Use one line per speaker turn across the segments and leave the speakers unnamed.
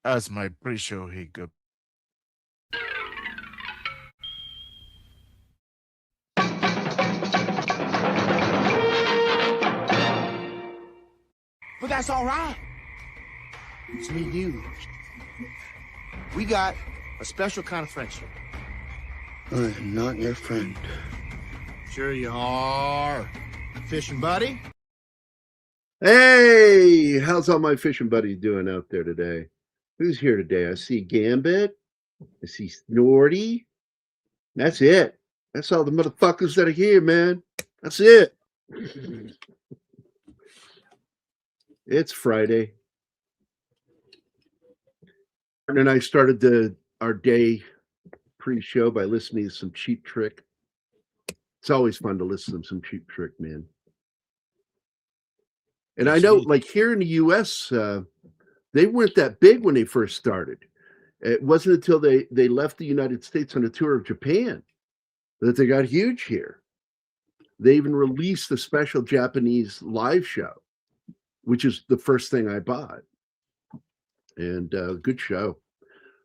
as my pre-show hiccup.
But that's all right. It's me and you. We got a special kind of friendship.
I am not your friend.
Sure you are. Fishing buddy?
Hey, how's all my fishing buddies doing out there today? Who's here today? I see Gambit. I see Snorty. That's it. That's all the motherfuckers that are here, man. That's it. It's Friday. And I started our day pre-show by listening to some Cheap Trick. It's always fun to listen to some Cheap Trick, man. And I know, like here in the U.S., they weren't that big when they first started. It wasn't until they left the United States on a tour of Japan that they got huge here. They even released a special Japanese live show, which is the first thing I bought. And good show.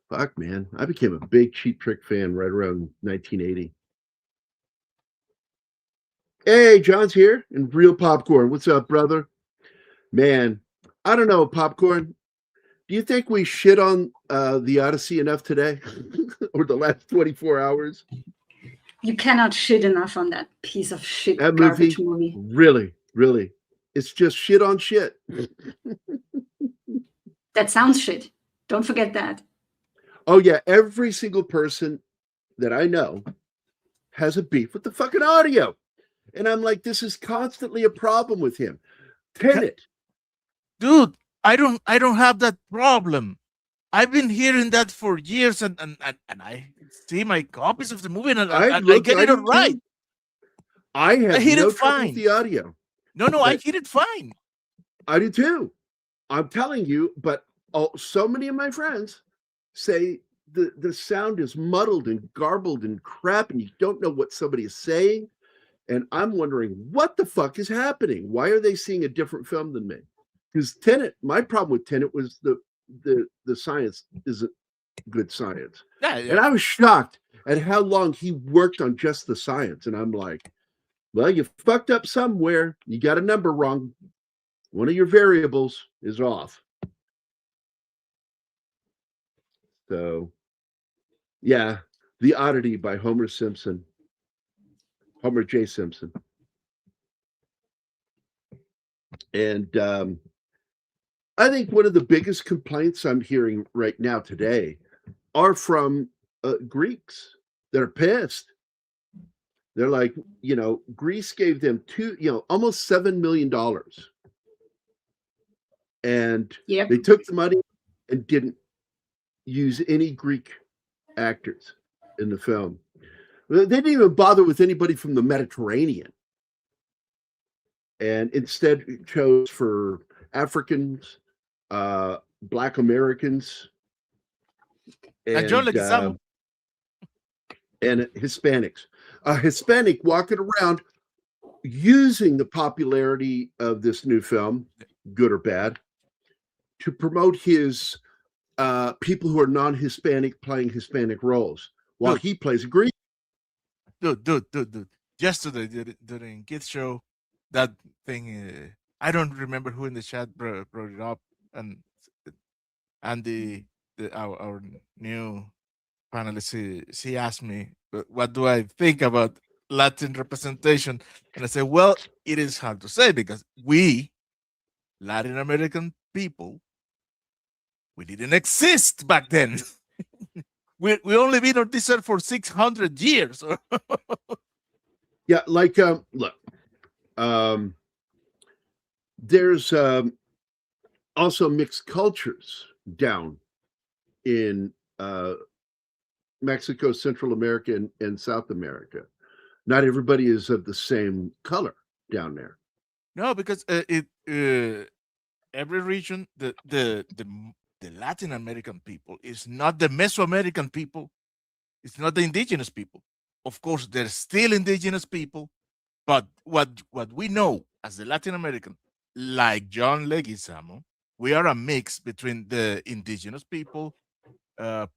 Fuck, man. I became a big Cheap Trick fan right around 1980. Hey, John's here and Real Popcorn. What's up, brother? Man, I don't know, Popcorn. Do you think we shit on the Odyssey enough today? Or the last 24 hours?
You cannot shit enough on that piece of shit
That
garbage movie.
Really, really. It's just shit on shit.
That sounds shit. Don't forget that.
Oh, yeah. Every single person that I know has a beef with the fucking audio. And I'm like, this is constantly a problem with him. Tenet.
Dude, I don't have that problem. I've been hearing that for years, and I see my copies of the movie, and I get it all right.
I have
hear
no
it
trouble
fine
with the audio.
No, I hear it fine.
I do too. I'm telling you, but so many of my friends say the sound is muddled and garbled and crap, and you don't know what somebody is saying. And I'm wondering what the fuck is happening. Why are they seeing a different film than me? Because Tenet, my problem with Tenet was the science isn't good science.
Yeah.
And I was shocked at how long he worked on just the science. And I'm like, well, you fucked up somewhere. You got a number wrong. One of your variables is off. So, yeah, The Oddity by Homer J. Simpson. And I think one of the biggest complaints I'm hearing right now today are from Greeks that are pissed. They're like, Greece gave them almost $7 million. And they took the money and didn't use any Greek actors in the film. They didn't even bother with anybody from the Mediterranean. And instead chose for Africans, Black Americans, and Hispanics. A Hispanic walking around using the popularity of this new film, good or bad, to promote his people who are non-Hispanic playing Hispanic roles, while he plays a Greek.
Dude. Yesterday during Kids Show, that thing, I don't remember who in the chat brought it up, and our new panelist, she asked me, what do I think about Latin representation? And I said, well, it is hard to say, because we, Latin American people, we didn't exist back then. we only been on this earth for 600 years.
Yeah, like, look, there's also mixed cultures down in Mexico, Central America, and South America. Not everybody is of the same color down there.
No, because every region, the Latin American people is not the Mesoamerican people. It's not the indigenous people. Of course, they're still indigenous people, but what we know as the Latin American, like John Leguizamo, We are a mix between the indigenous people,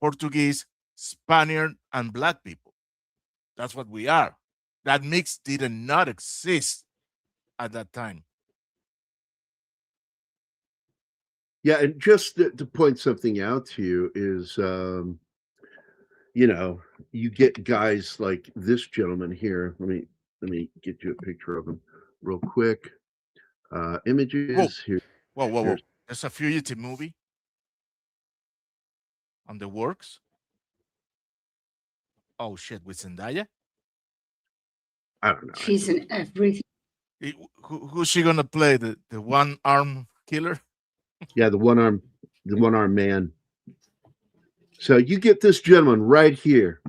Portuguese, Spaniard, and black people. That's what we are. That mix did not exist at that time.
Yeah, and just to point something out to you is, you know, you get guys like this gentleman here. Let me get you a picture of him real quick. Images here.
Whoa. There's a fugitive movie on the works. Oh shit, with Zendaya?
I don't know.
She's in everything.
Who's she gonna play? The one arm killer?
Yeah, the one arm man. So you get this gentleman right here,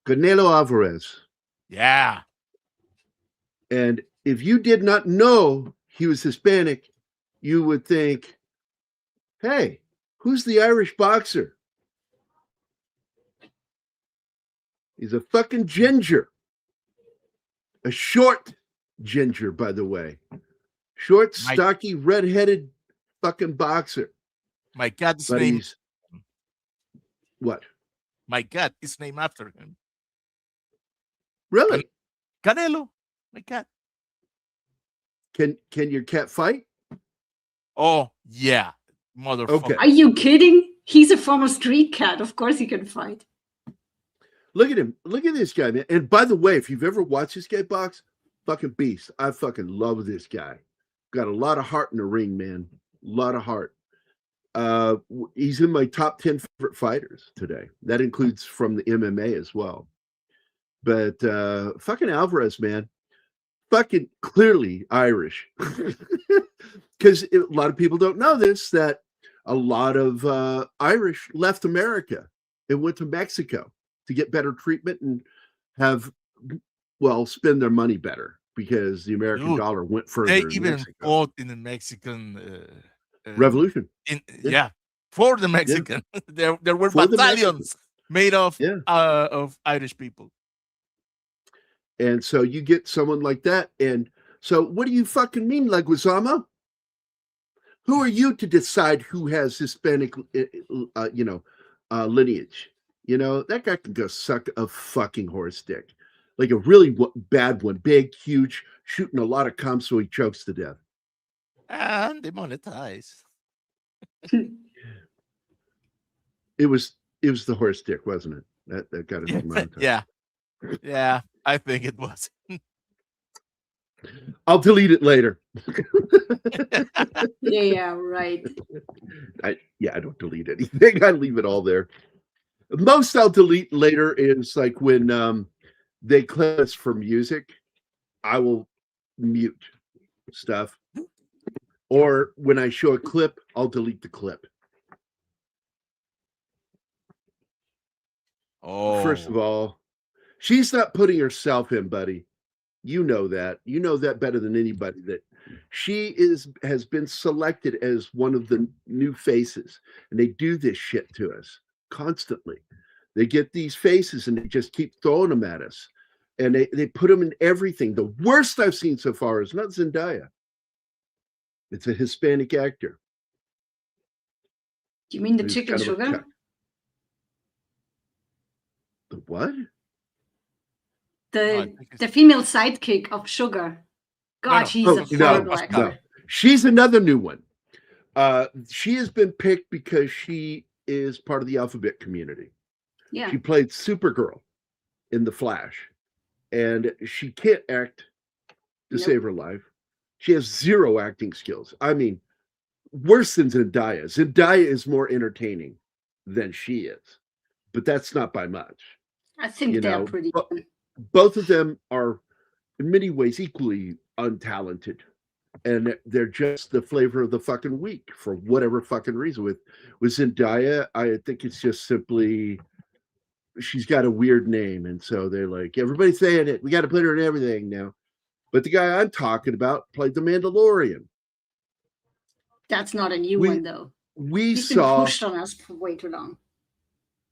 Canelo Alvarez.
Yeah.
And if you did not know he was Hispanic, you would think, hey, who's the Irish boxer? He's a fucking ginger. A short ginger, by the way. Short, stocky, red-headed fucking boxer.
My cat's
But
name.
he's what?
My cat is named after him.
Really?
Canelo, my cat.
Can your cat fight?
Oh yeah, motherfucker.
Okay.
Are you kidding? He's a former street cat. Of course he can fight.
Look at him. Look at this guy, man. And by the way, if you've ever watched this guy box, fucking beast. I fucking love this guy. Got a lot of heart in the ring, man. A lot of heart. He's in my top 10 favorite fighters today. That includes from the MMA as well. But fucking Alvarez, man, fucking clearly Irish. Because a lot of people don't know this, that a lot of Irish left America and went to Mexico to get better treatment and have, well, spend their money better because the American dollar went further.
They
in
even
Mexico.
fought in the Mexican
Revolution.
For the Mexican. Yeah. there were
For the
battalions made of Irish people.
And so you get someone like that. And so what do you fucking mean, Leguizamo? Who are you to decide who has Hispanic, lineage? You know, that guy can go suck a fucking horse dick. Like a really bad one, big, huge, shooting a lot of cum so he chokes to death.
And demonetized.
It was the horse dick, wasn't it? That got it demonetized.
Yeah, I think it was.
I'll delete it later.
Yeah, right.
I don't delete anything. I leave it all there. Most I'll delete later is like when they clip us for music, I will mute stuff. Or when I show a clip, I'll delete the clip.
Oh,
First of all, she's not putting herself in, buddy. You know that. You know that better than anybody, that she has been selected as one of the new faces. And they do this shit to us constantly. They get these faces and they just keep throwing them at us. And they put them in everything. The worst I've seen so far is not Zendaya. It's a Hispanic actor.
Do you mean the
Who's
chicken
kind of a
sugar?
cut. The what?
The female sidekick of Sugar. God, she's a horrible actor.
No. She's another new one. She has been picked because she is part of the alphabet community.
Yeah.
She played Supergirl in The Flash, and she can't act to save her life. She has zero acting skills. I mean, worse than Zendaya. Zendaya is more entertaining than she is, but that's not by much.
I think they're pretty good.
Both of them are in many ways equally untalented, and they're just the flavor of the fucking week for whatever fucking reason. With Zendaya, I think it's just simply she's got a weird name, and so they're like, everybody's saying it, we got to put her in everything now. But the guy I'm talking about played the Mandalorian.
That's not a new one, though.
He's
been pushed on us for way too long.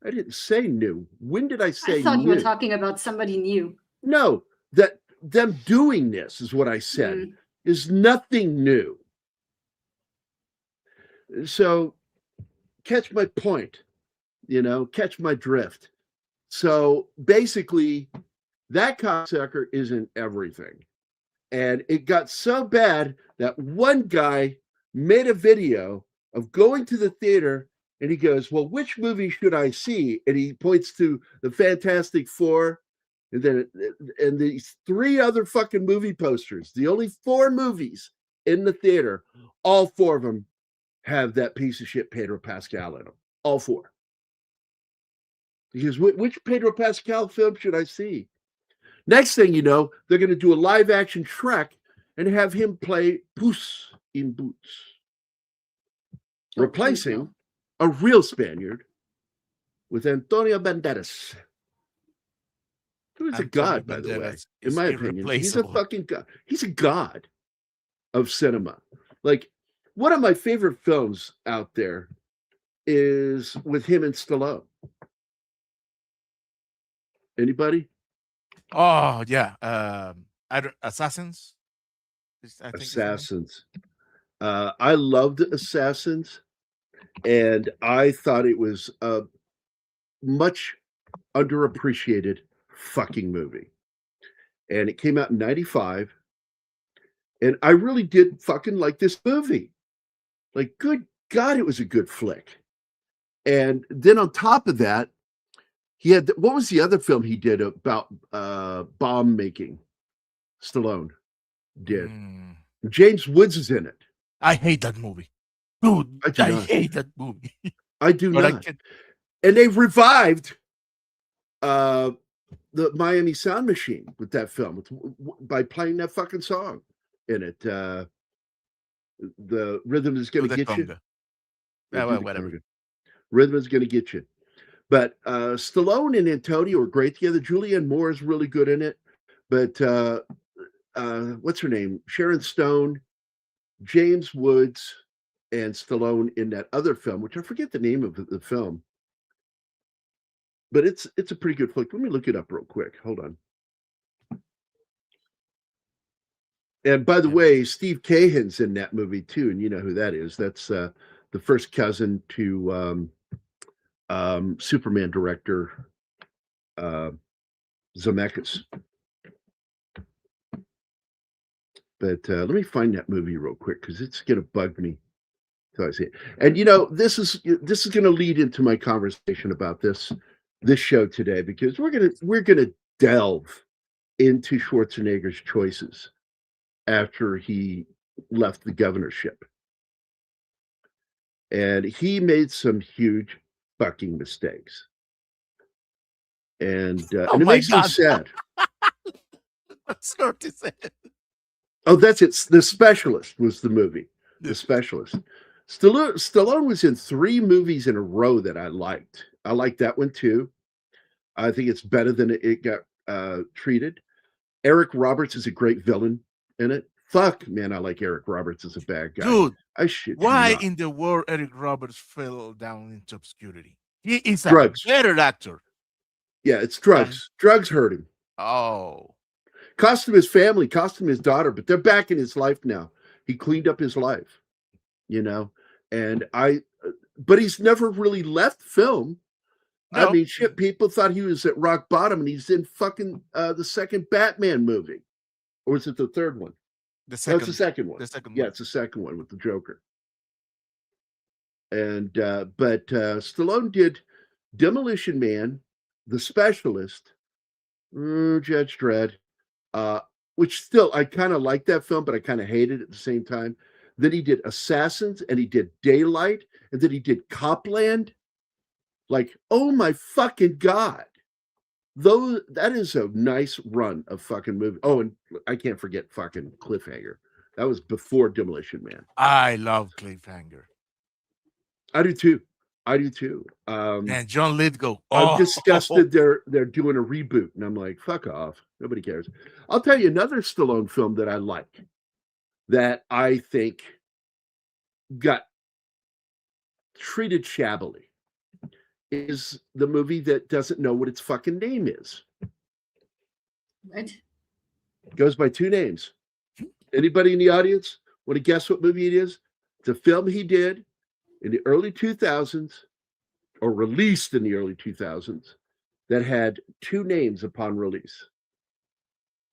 I didn't say new. When did I say new?
I thought you were talking about somebody new.
No, that them doing this is what I said. Is nothing new. So catch my point, catch my drift. So basically, that cocksucker is in everything. And it got so bad that one guy made a video of going to the theater and he goes, well, which movie should I see? And he points to the Fantastic Four and these 3 other fucking movie posters. The only 4 movies in the theater, all 4 of them have that piece of shit Pedro Pascal in them. All 4. He goes, which Pedro Pascal film should I see? Next thing you know, they're going to do a live action Shrek and have him play Puss in Boots, replacing a real Spaniard with Antonio Banderas, who is a god, by the way, in my opinion. He's a fucking god. He's a god of cinema. Like, one of my favorite films out there is with him and Stallone. Anybody?
Oh yeah, Assassins.
Assassins. I loved Assassins, and I thought it was a much underappreciated fucking movie. And it came out in '95, and I really did fucking like this movie. Like, good God, it was a good flick. And then on top of that, he had, what was the other film he did about bomb making? Stallone did. James Woods is in it.
I hate that movie. Dude, I hate that movie.
I do not. And they revived the Miami Sound Machine with that film by playing that fucking song in it. The rhythm is going to get you.
Whatever.
Rhythm is going to get you. But Stallone and Antonio are great together. Julianne Moore is really good in it. But what's her name? Sharon Stone, James Woods, and Stallone in that other film, which I forget the name of the film. But it's a pretty good flick. Let me look it up real quick. Hold on. And by the way, Steve Cahan's in that movie too, and you know who that is. That's the first cousin to Superman director Zemeckis. But let me find that movie real quick because it's gonna bug me till I see it. And this is gonna lead into my conversation about this show today, because we're gonna delve into Schwarzenegger's choices after he left the governorship. And he made some huge fucking mistakes. And it makes me sad.
That's not to say.
Oh, that's it. The Specialist was the movie. The Specialist. Stallone was in 3 movies in a row that I liked. I liked that one too. I think it's better than it got treated. Eric Roberts is a great villain in it. Fuck, man, I like Eric Roberts as a bad guy.
Dude,
I shit.
Why in the world Eric Roberts fell down into obscurity? He is
drugs.
A better actor.
Yeah, it's drugs. Drugs hurt him.
Oh.
Cost him his family, cost him his daughter, but they're back in his life now. He cleaned up his life, and but he's never really left film. No. I mean, shit, people thought he was at rock bottom, and he's in fucking the second Batman movie. Or was it the third one?
It's the second
one.
The second
yeah,
one.
It's the second one with the Joker. And but Stallone did Demolition Man, The Specialist, Judge Dredd, which still I kind of like that film, but I kind of hate it at the same time. Then he did Assassins, and he did Daylight, and then he did Copland. Like, oh my fucking God. That is a nice run of fucking movie. Oh, and I can't forget fucking Cliffhanger. That was before Demolition Man.
I love Cliffhanger.
I do too.
And John Lithgow.
I'm disgusted they're doing a reboot, and I'm like, fuck off. Nobody cares. I'll tell you another Stallone film that I like, that I think got treated shabbily, is the movie that doesn't know what its fucking name is.
What?
It goes by 2 names. Anybody in the audience want to guess what movie it is? It's a film he did in the early 2000s, or released in the early 2000s, that had two names upon release?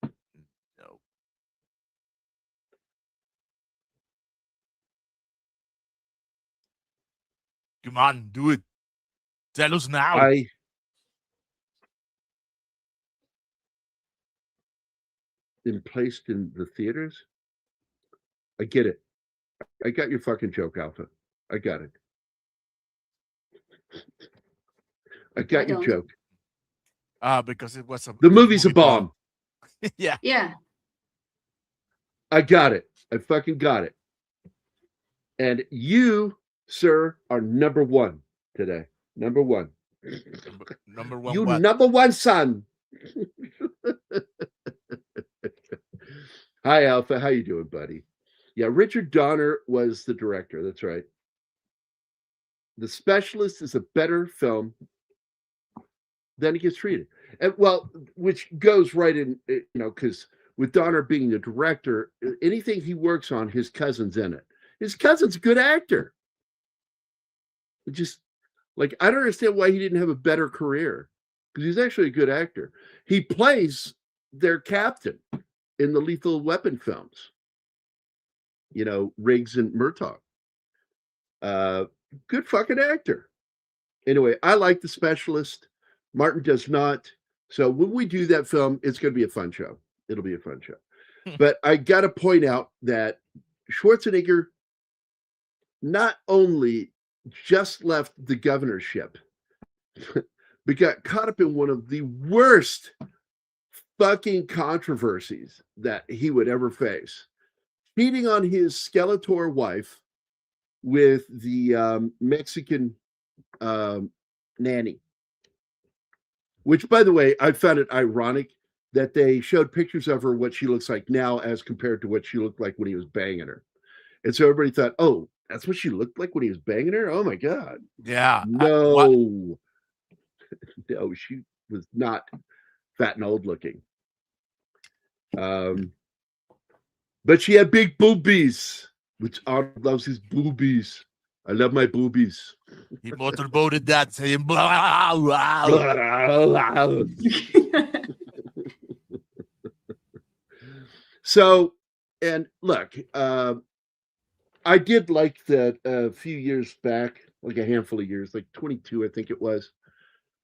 No. Come on, do it. Tell us now.
I been placed in the theaters. I get it. I got your fucking joke, Alpha. I got it. I got your
don't.
joke.
Because it was
The movie's a
movie
bomb.
Yeah.
Yeah.
I got it. I fucking got it. And you, sir, are number one today. Number one.
Number one.
You
what?
number one son. Hi, Alpha. How you doing, buddy? Yeah, Richard Donner was the director. That's right. The Specialist is a better film than it gets treated. And well, which goes right in, because with Donner being the director, anything he works on, his cousin's in it. His cousin's a good actor. Just like, I don't understand why he didn't have a better career, because he's actually a good actor. He plays their captain in the Lethal Weapon films, Riggs and Murtaugh. Good fucking actor. Anyway, I like The Specialist. Martin does not. So when we do that film, it's going to be a fun show. It'll be a fun show. But I got to point out that Schwarzenegger not only just left the governorship, but got caught up in one of the worst fucking controversies that he would ever face. Cheating on his Skeletor wife with the Mexican nanny. Which, by the way, I found it ironic that they showed pictures of her, what she looks like now as compared to what she looked like when he was banging her. And so everybody thought, oh, that's what she looked like when he was banging her? Oh, my God.
Yeah.
No. No, she was not fat and old looking. But she had big boobies, which Arnold loves his boobies. I love my boobies.
He motorboated that, saying, blah, blah, blah.
So, and look, I did like that a few years back, like a handful of years, like 22, I think it was,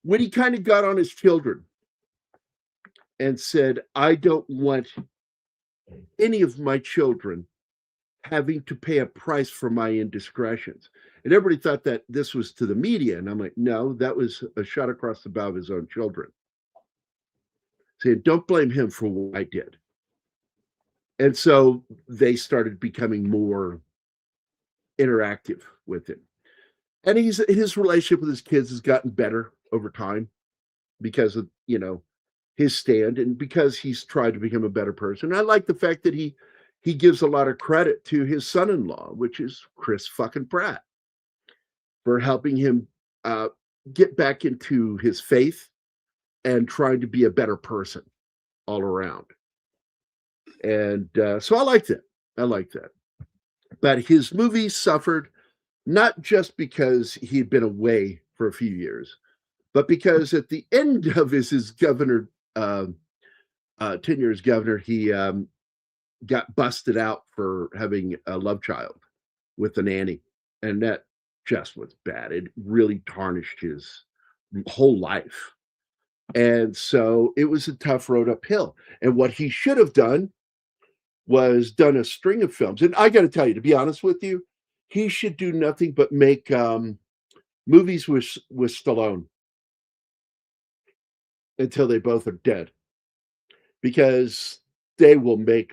when he kind of got on his children and said, I don't want any of my children having to pay a price for my indiscretions. And everybody thought that this was to the media. And I'm like, no, that was a shot across the bow of his own children. Saying, don't blame him for what I did. And so they started becoming more interactive with him. And his relationship with his kids has gotten better over time because of, his stand and because he's tried to become a better person. I like the fact that he gives a lot of credit to his son-in-law, which is Chris fucking Pratt, for helping him get back into his faith and trying to be a better person all around. And so I liked it. I liked that. But his movie suffered not just because he'd been away for a few years, but because at the end of his governor, tenure as governor, he got busted out for having a love child with the nanny. And that just was bad. It really tarnished his whole life. And so it was a tough road uphill. And what he should have done was done a string of films. And I got to tell you, to be honest with you, he should do nothing but make movies with Stallone until they both are dead, because they will make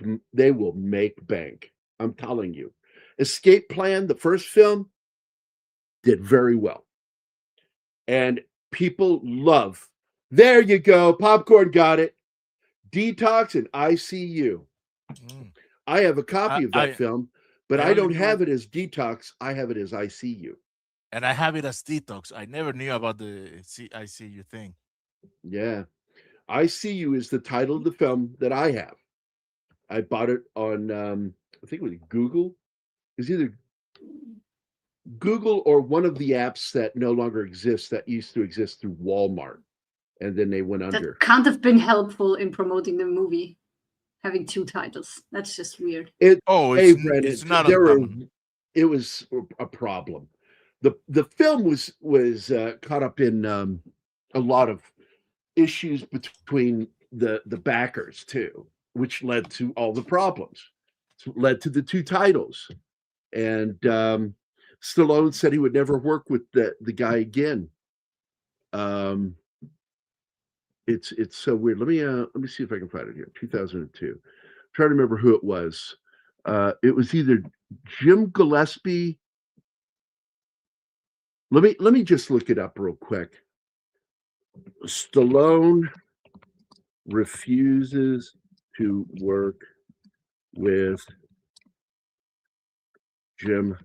bank. I'm telling you. Escape Plan, the first film, did very well. And people love. There you go. Popcorn got it. Detox and ICU. I have a copy of that film, but I don't have it as Detox. I have it as ICU.
And I have it as Detox. I never knew about the ICU thing.
Yeah. ICU is the title of the film that I have. I bought it on, I think it was Google. It's either Google or one of the apps that no longer exists that used to exist through Walmart, and then they went under.
That can't have been helpful in promoting the movie, having 2 titles. That's just weird.
It
it's
Reddit,
not
there were,
uncommon.
it was a problem. The film was caught up in a lot of issues between the backers too, which led to all the problems. It led to the 2 titles, and Stallone said he would never work with the guy again. It's so weird. Let me see if I can find it here. 2002. I'm trying to remember who it was. It was either Jim Gillespie. Let me just look it up real quick. Stallone refuses to work with Jim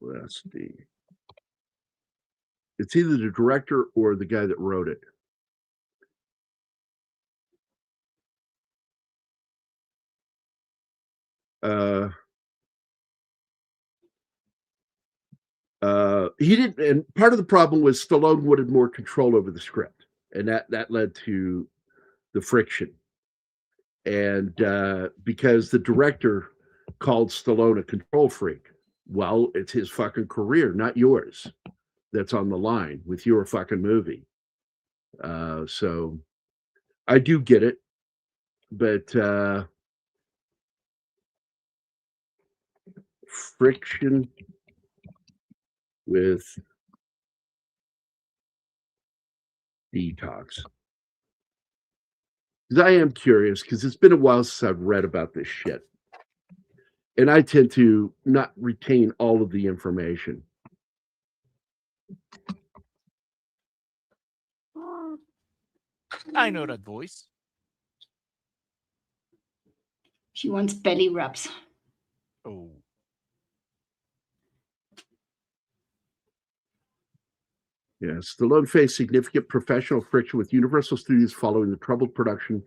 Gillespie. It's either the director or the guy that wrote it. He didn't, and part of the problem was Stallone wanted more control over the script, and that led to the friction. And because the director called Stallone a control freak, well, it's his fucking career, not yours, that's on the line with your fucking movie. So I do get it, but friction with Detox. Because I am curious, because it's been a while since I've read about this shit. And I tend to not retain all of the information.
I know that voice.
She wants belly rubs.
Oh.
Yeah, Stallone faced significant professional friction with Universal Studios following the troubled production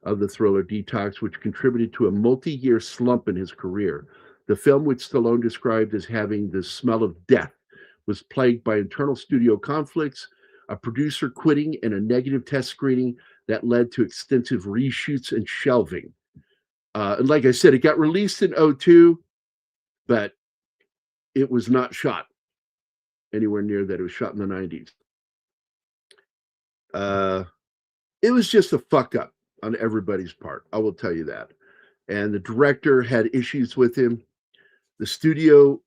of the thriller Detox, which contributed to a multi-year slump in his career. The film, which Stallone described as having the smell of death, was plagued by internal studio conflicts, a producer quitting, and a negative test screening that led to extensive reshoots and shelving. And like I said, it got released in 2002, but it was not shot anywhere near that. It was shot in the 90s. It was just a fuck up on everybody's part. I will tell you that. And the director had issues with him. The studio,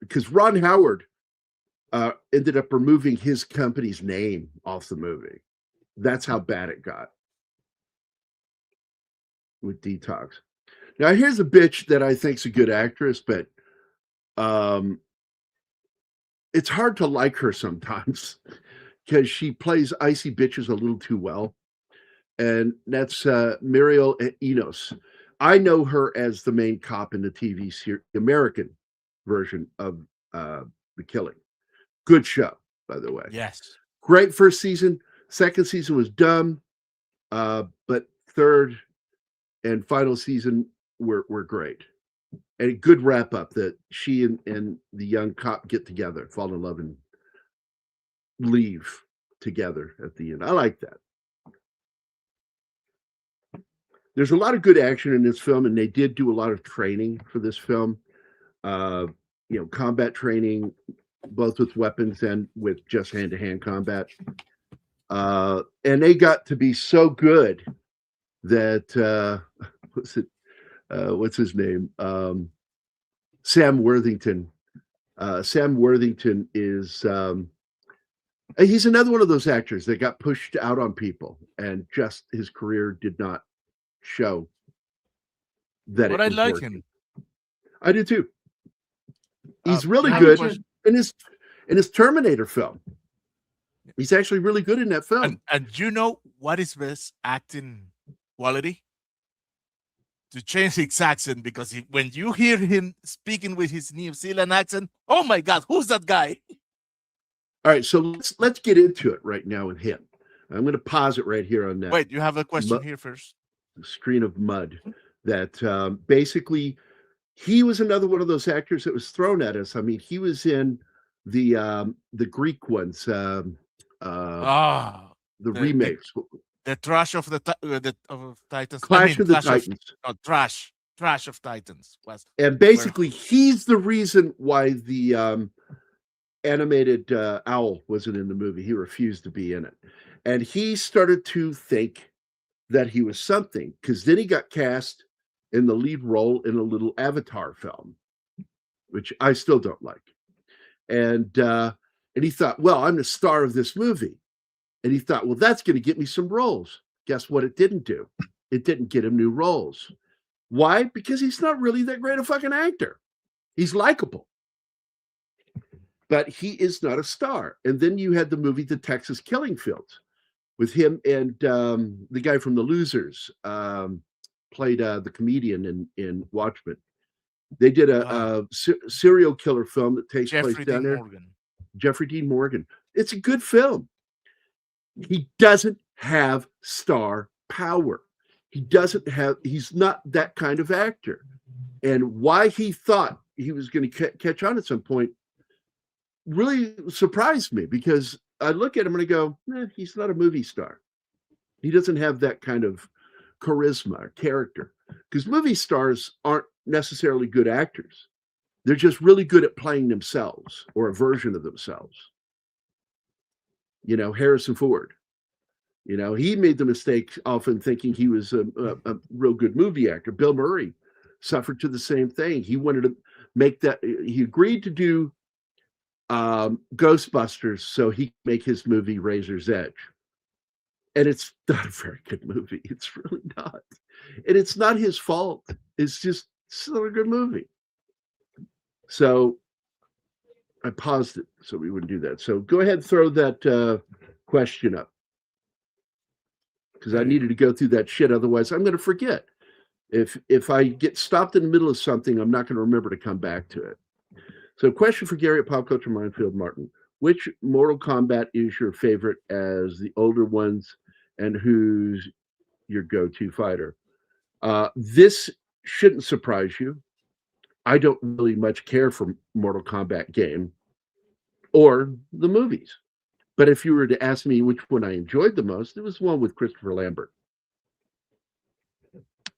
because Ron Howard ended up removing his company's name off the movie. That's how bad it got with Detox. Now, here's a bitch that I think's a good actress, but it's hard to like her sometimes because she plays icy bitches a little too well. And that's Muriel Enos. I know her as the main cop in the TV series, the American version of The Killing. Good show, by the way.
Yes.
Great first season. Second season was dumb, but third and final season were great. And a good wrap up that she and the young cop get together, fall in love, and leave together at the end. I like that. There's a lot of good action in this film, and they did do a lot of training for this film. Combat training, both with weapons and with just hand-to-hand combat. And they got to be so good that what's his name? Sam Worthington. Sam Worthington is he's another one of those actors that got pushed out on people, and just his career did not show that.
But
it
I
was
like
working.
him.
I do too. He's really
I
good
do.
in his Terminator film. He's actually really good in that film.
And you know what is best acting quality? To change his accent, because when you hear him speaking with his New Zealand accent, oh my God, who's that guy?
All right, so let's get into it right now with him. I'm going to pause it right here on that.
Wait, you have a question here first.
Screen of mud that basically he was another one of those actors that was thrown at us. I mean, he was in the Greek ones, the
Ah,
remakes,
the trash of of Titans. I
Clash
mean,
of the
Clash of
Titans.
no, trash of Titans was
And
where
basically, he's the reason why the animated owl wasn't in the movie. He refused to be in it. And he started to think that he was something, because then he got cast in the lead role in a little Avatar film, which I still don't like. And he thought, well, I'm the star of this movie. And he thought, well, that's going to get me some roles. Guess what it didn't do? It didn't get him new roles. Why? Because he's not really that great a fucking actor. He's likable, but he is not a star. And then you had the movie The Texas Killing Fields with him and the guy from The Losers, played the comedian in Watchmen. They did a serial killer film that takes
Jeffrey
place down
Dean
there.
Morgan.
Jeffrey Dean Morgan. It's a good film. He doesn't have star power. He's not that kind of actor. And why he thought he was going to catch on at some point really surprised me, because I look at him and I go, he's not a movie star. He doesn't have that kind of charisma or character, because movie stars aren't necessarily good actors. They're just really good at playing themselves or a version of themselves. Harrison Ford, he made the mistake often thinking he was a real good movie actor. Bill Murray suffered to the same thing. He wanted to make that, he agreed to do Ghostbusters so he could make his movie Razor's Edge. And it's not a very good movie. It's really not. And it's not his fault. It's not a good movie. So I paused it so we wouldn't do that. So go ahead and throw that question up, because I needed to go through that shit. Otherwise, I'm going to forget. If I get stopped in the middle of something, I'm not going to remember to come back to it. So question for Gary at Pop Culture Minefield, Martin. Which Mortal Kombat is your favorite as the older ones, and who's your go-to fighter? This shouldn't surprise you. I don't really much care for Mortal Kombat game or the movies. But if you were to ask me which one I enjoyed the most, it was one with Christopher Lambert.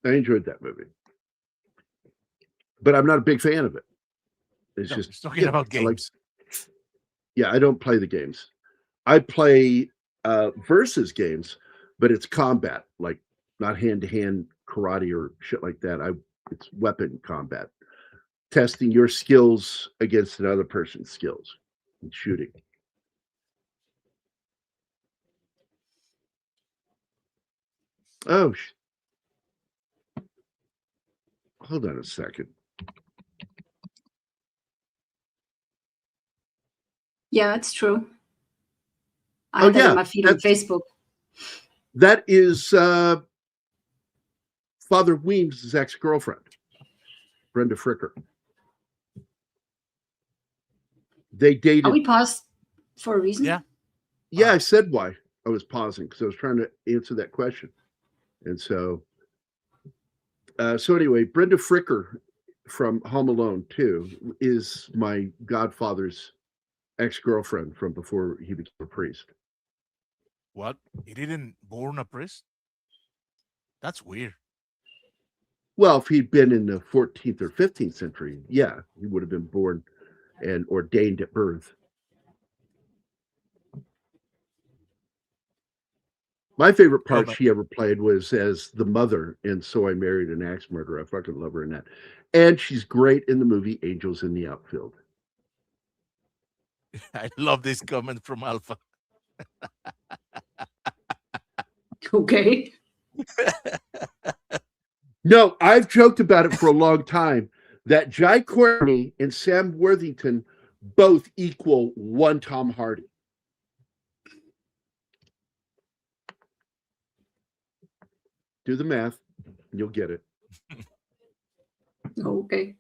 I enjoyed that movie. But I'm not a big fan of it. It's just
talking about games.
I don't play the games. I play versus games, but it's combat, like not hand-to-hand karate or shit like that. It's weapon combat, testing your skills against another person's skills and shooting. Oh, hold on a second.
Yeah, it's true. I had that on my feed on Facebook.
That is Father Weems' ex-girlfriend, Brenda Fricker. They dated.
Are we paused for a reason?
Yeah.
Yeah, I said why I was pausing, because I was trying to answer that question. And so anyway, Brenda Fricker from Home Alone 2 is my godfather's ex-girlfriend from before he became a priest.
What? He didn't born a priest? That's weird.
Well, if he'd been in the 14th or 15th century, yeah, he would have been born and ordained at birth. My favorite part she ever played was as the mother in So I Married an Axe Murderer. I fucking love her in that. And she's great in the movie Angels in the Outfield.
I love this comment from Alpha.
Okay.
No, I've joked about it for a long time that Jai Courtney and Sam Worthington both equal one Tom Hardy. Do the math, and you'll get it.
Okay.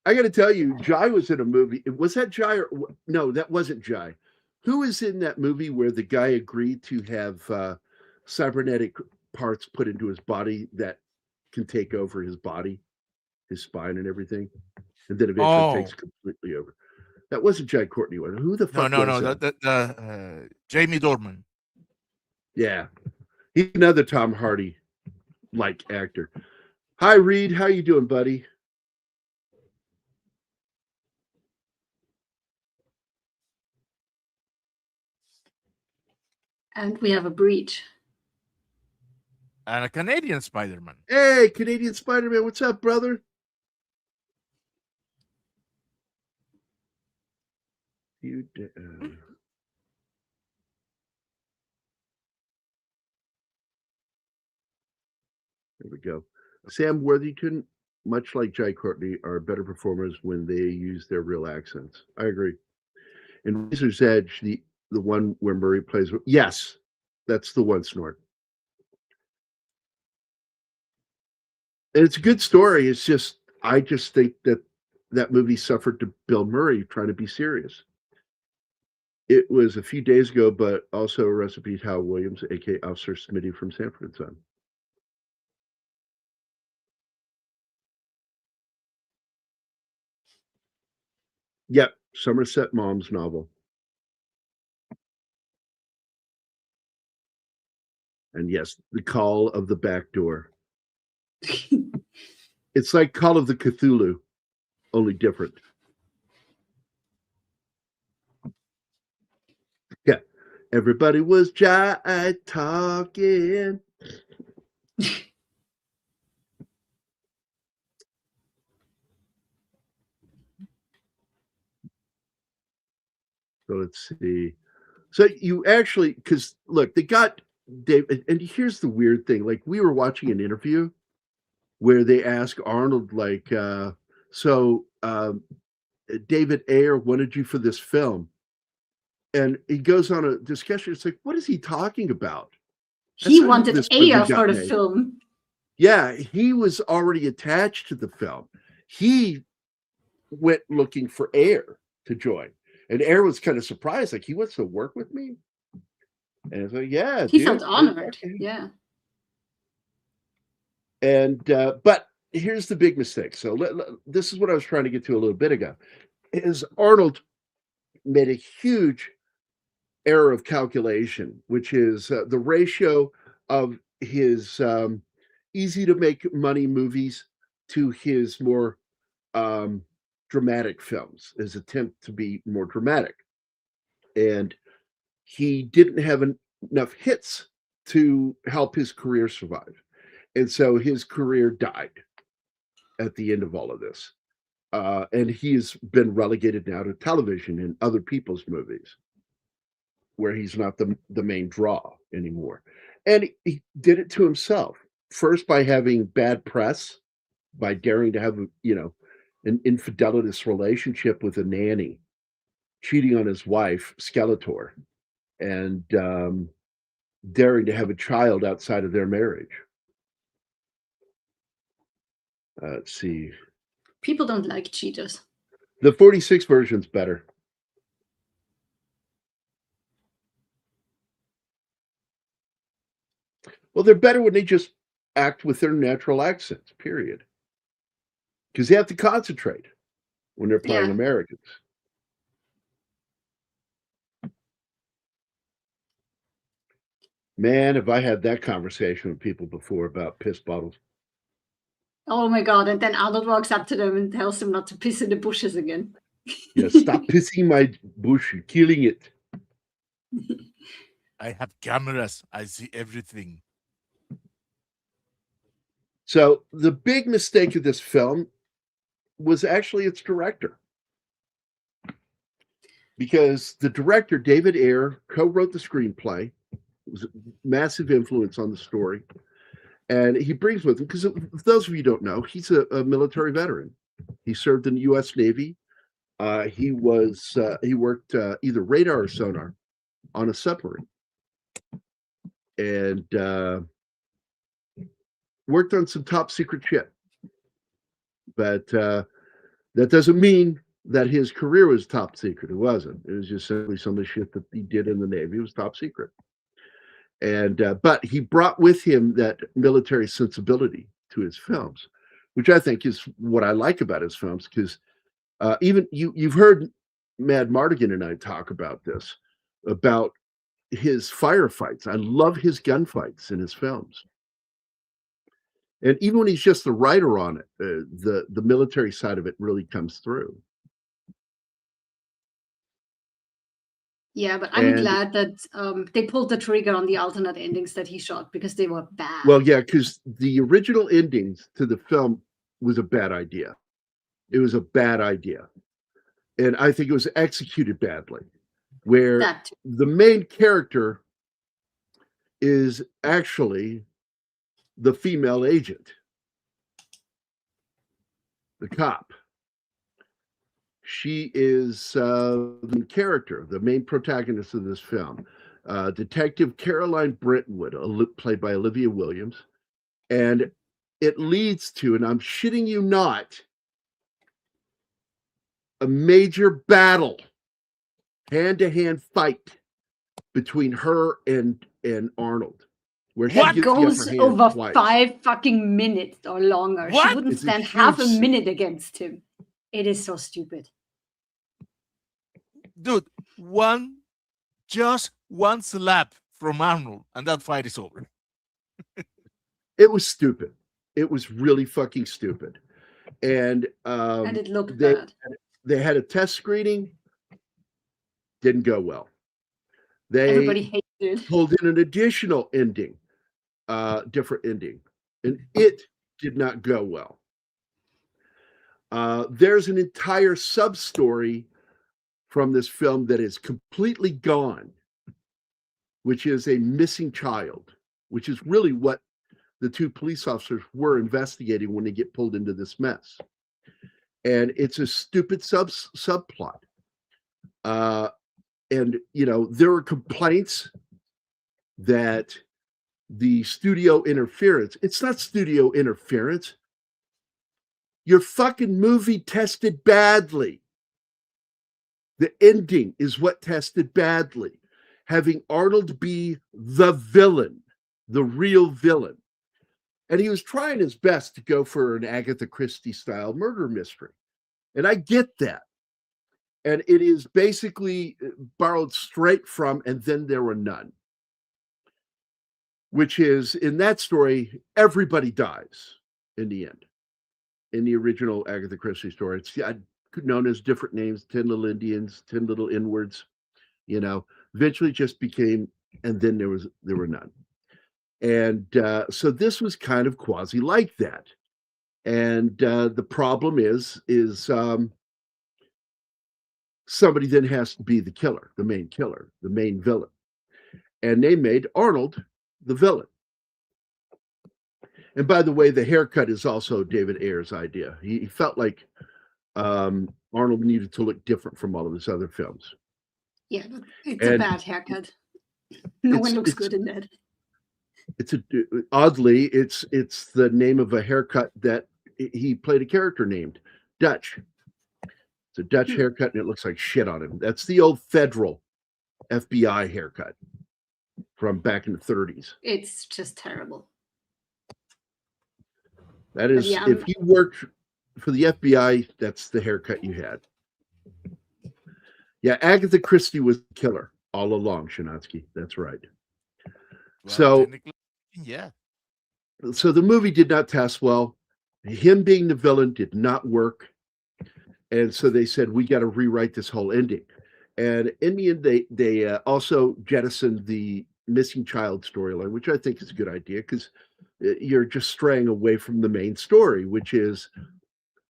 I got to tell you, Jai was in a movie. Was that Jai? No, that wasn't Jai. Who is in that movie where the guy agreed to have cybernetic parts put into his body that can take over his body, his spine, and everything, and then eventually takes completely over. That wasn't Jai Courtney. Who the fuck was that?
Jamie Dornan.
Yeah, he's another Tom Hardy like actor. Hi, Reed. How you doing, buddy?
And we have a breach.
And a Canadian Spider-Man.
Hey, Canadian Spider-Man. What's up, brother? There we go. Sam Worthington, much like Jai Courtney, are better performers when they use their real accents. I agree. In Razor's Edge, the one where Murray plays, yes, that's the one, Snort. And it's a good story. It's just, I just think that movie suffered to Bill Murray trying to be serious. It was a few days ago, but also a recipe to Hal Williams, aka Officer Smitty from Sanford and Son. Yep, Somerset Maugham's novel. And yes, The Call of the Back Door. It's like Call of the Cthulhu, only different. Yeah, everybody was jive talking. So let's see. So you actually, because look, they got Dave, and here's the weird thing. Like, we were watching an interview where they ask Arnold, like, David Ayer wanted you for this film. And he goes on a discussion. It's like, what is he talking about?
He wanted Ayer for the film.
Yeah, he was already attached to the film. He went looking for Ayer to join. And Ayer was kind of surprised, like, he wants to work with me? And so, yeah.
He felt honored. Yeah.
And, but here's the big mistake. So this is what I was trying to get to a little bit ago. Is Arnold made a huge error of calculation, which is the ratio of his easy to make money movies to his more dramatic films, his attempt to be more dramatic. And he didn't have enough hits to help his career survive. And so his career died at the end of all of this. And he's been relegated now to television and other people's movies, where he's not the main draw anymore. And he did it to himself, first by having bad press, by daring to have, an infidelitous relationship with a nanny, cheating on his wife, Skeletor, and daring to have a child outside of their marriage. Let's see.
People don't like cheaters.
The 46 version's better. Well, they're better when they just act with their natural accents, period. Because they have to concentrate when they're playing Americans. Man, have I had that conversation with people before about piss bottles.
Oh my God. And then Arnold walks up to them and tells them not to piss in the bushes again.
Yeah, stop pissing my bush, you're killing it.
I have cameras. I see everything.
So the big mistake of this film was actually its director. Because the director, David Ayer, co-wrote the screenplay. It was a massive influence on the story. And he brings with him, because for those of you who don't know, he's a military veteran. He served in the U.S. Navy. He worked either radar or sonar on a submarine. And worked on some top secret shit. But that doesn't mean that his career was top secret. It wasn't. It was just simply some of the shit that he did in the Navy. It was top secret. And but he brought with him that military sensibility to his films, which I think is what I like about his films. Because even you've heard Mad Mardigan and I talk about this, about his firefights. I love his gunfights in his films. And even when he's just the writer on it, the military side of it really comes through.
Yeah, but I'm
And
glad that they pulled the trigger on the alternate endings that he shot because they were bad.
well, yeah, because the original endings to the film was a bad idea. It was a bad idea. And I think it was executed badly, where
That too.
the main character is actually the female agent, the cop. She is the character, the main protagonist of this film, Detective Caroline Brentwood, played by Olivia Williams. And it leads to, and I'm shitting you not, a major battle, hand-to-hand fight between her and Arnold, where she
That
gets the upper
goes
hand
over
twice.
5 fucking minutes or longer.
What?
She wouldn't
It's a
stand half a
huge
minute against him. It is so stupid.
Dude, just one slap from Arnold, and that fight is over.
It was stupid. It was really fucking stupid. And
And it looked
they
bad.
they had a test screening, didn't go well.
Everybody
They
hated it.
pulled in an additional ending, different ending, and it did not go well. There's an entire sub story from this film that is completely gone, which is a missing child, which is really what the two police officers were investigating when they get pulled into this mess. And it's a stupid subplot. And there were complaints that the studio interference, it's not studio interference. Your fucking movie tested badly. The ending is what tested badly. Having Arnold be the villain, the real villain. And he was trying his best to go for an Agatha Christie style murder mystery. And I get that. And it is basically borrowed straight from And Then There Were None, which is, in that story, everybody dies in the end. In the original Agatha Christie story, it's known as different names, 10 Little Indians, 10 Little Inwards, eventually just became And Then There Were None. And so this was kind of quasi like that. And the problem is somebody then has to be the killer, the main villain. And they made Arnold the villain. And by the way, the haircut is also David Ayer's idea. He felt like Arnold needed to look different from all of his other films.
Yeah, but it's a bad haircut. No one looks good in that.
Oddly, it's the name of a haircut that he played a character named Dutch. It's a Dutch haircut, and it looks like shit on him. That's the old federal FBI haircut from back in the 30s.
It's just terrible.
That is, if you worked for the FBI, that's the haircut you had. Yeah, Agatha Christie was the killer all along, Shanatsky. That's right.
Well, yeah.
So the movie did not test well. Him being the villain did not work. And so they said, we got to rewrite this whole ending. And in the end, they also jettisoned the missing child storyline, which I think is a good idea because you're just straying away from the main story, which is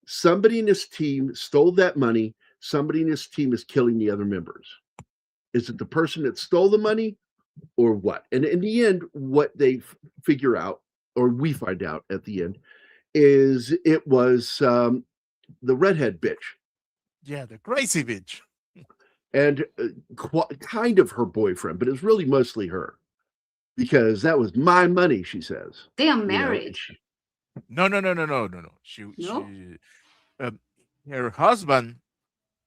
somebody in this team stole that money. Somebody in this team is killing the other members. Is it the person that stole the money or what? And in the end, what they figure out, or we find out at the end, is it was the redhead bitch.
Yeah, the crazy bitch.
And kind of her boyfriend, but it's really mostly her. Because that was my money, she says.
They are married.
No. She her husband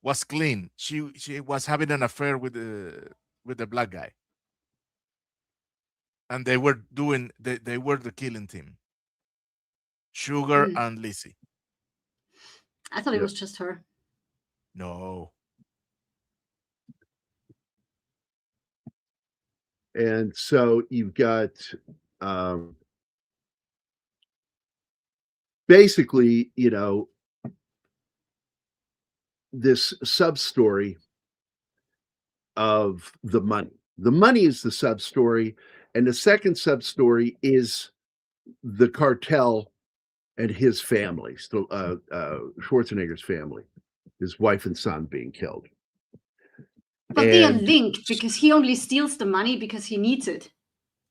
was clean. She was having an affair with the black guy. And they were the killing team. Sugar and Lizzie.
I thought it was just her.
No.
And so you've got basically, this sub-story of the money. The money is the sub-story, and the second sub-story is the cartel and his family, Schwarzenegger's family, his wife and son being killed.
But they are linked because he only steals the money because he needs it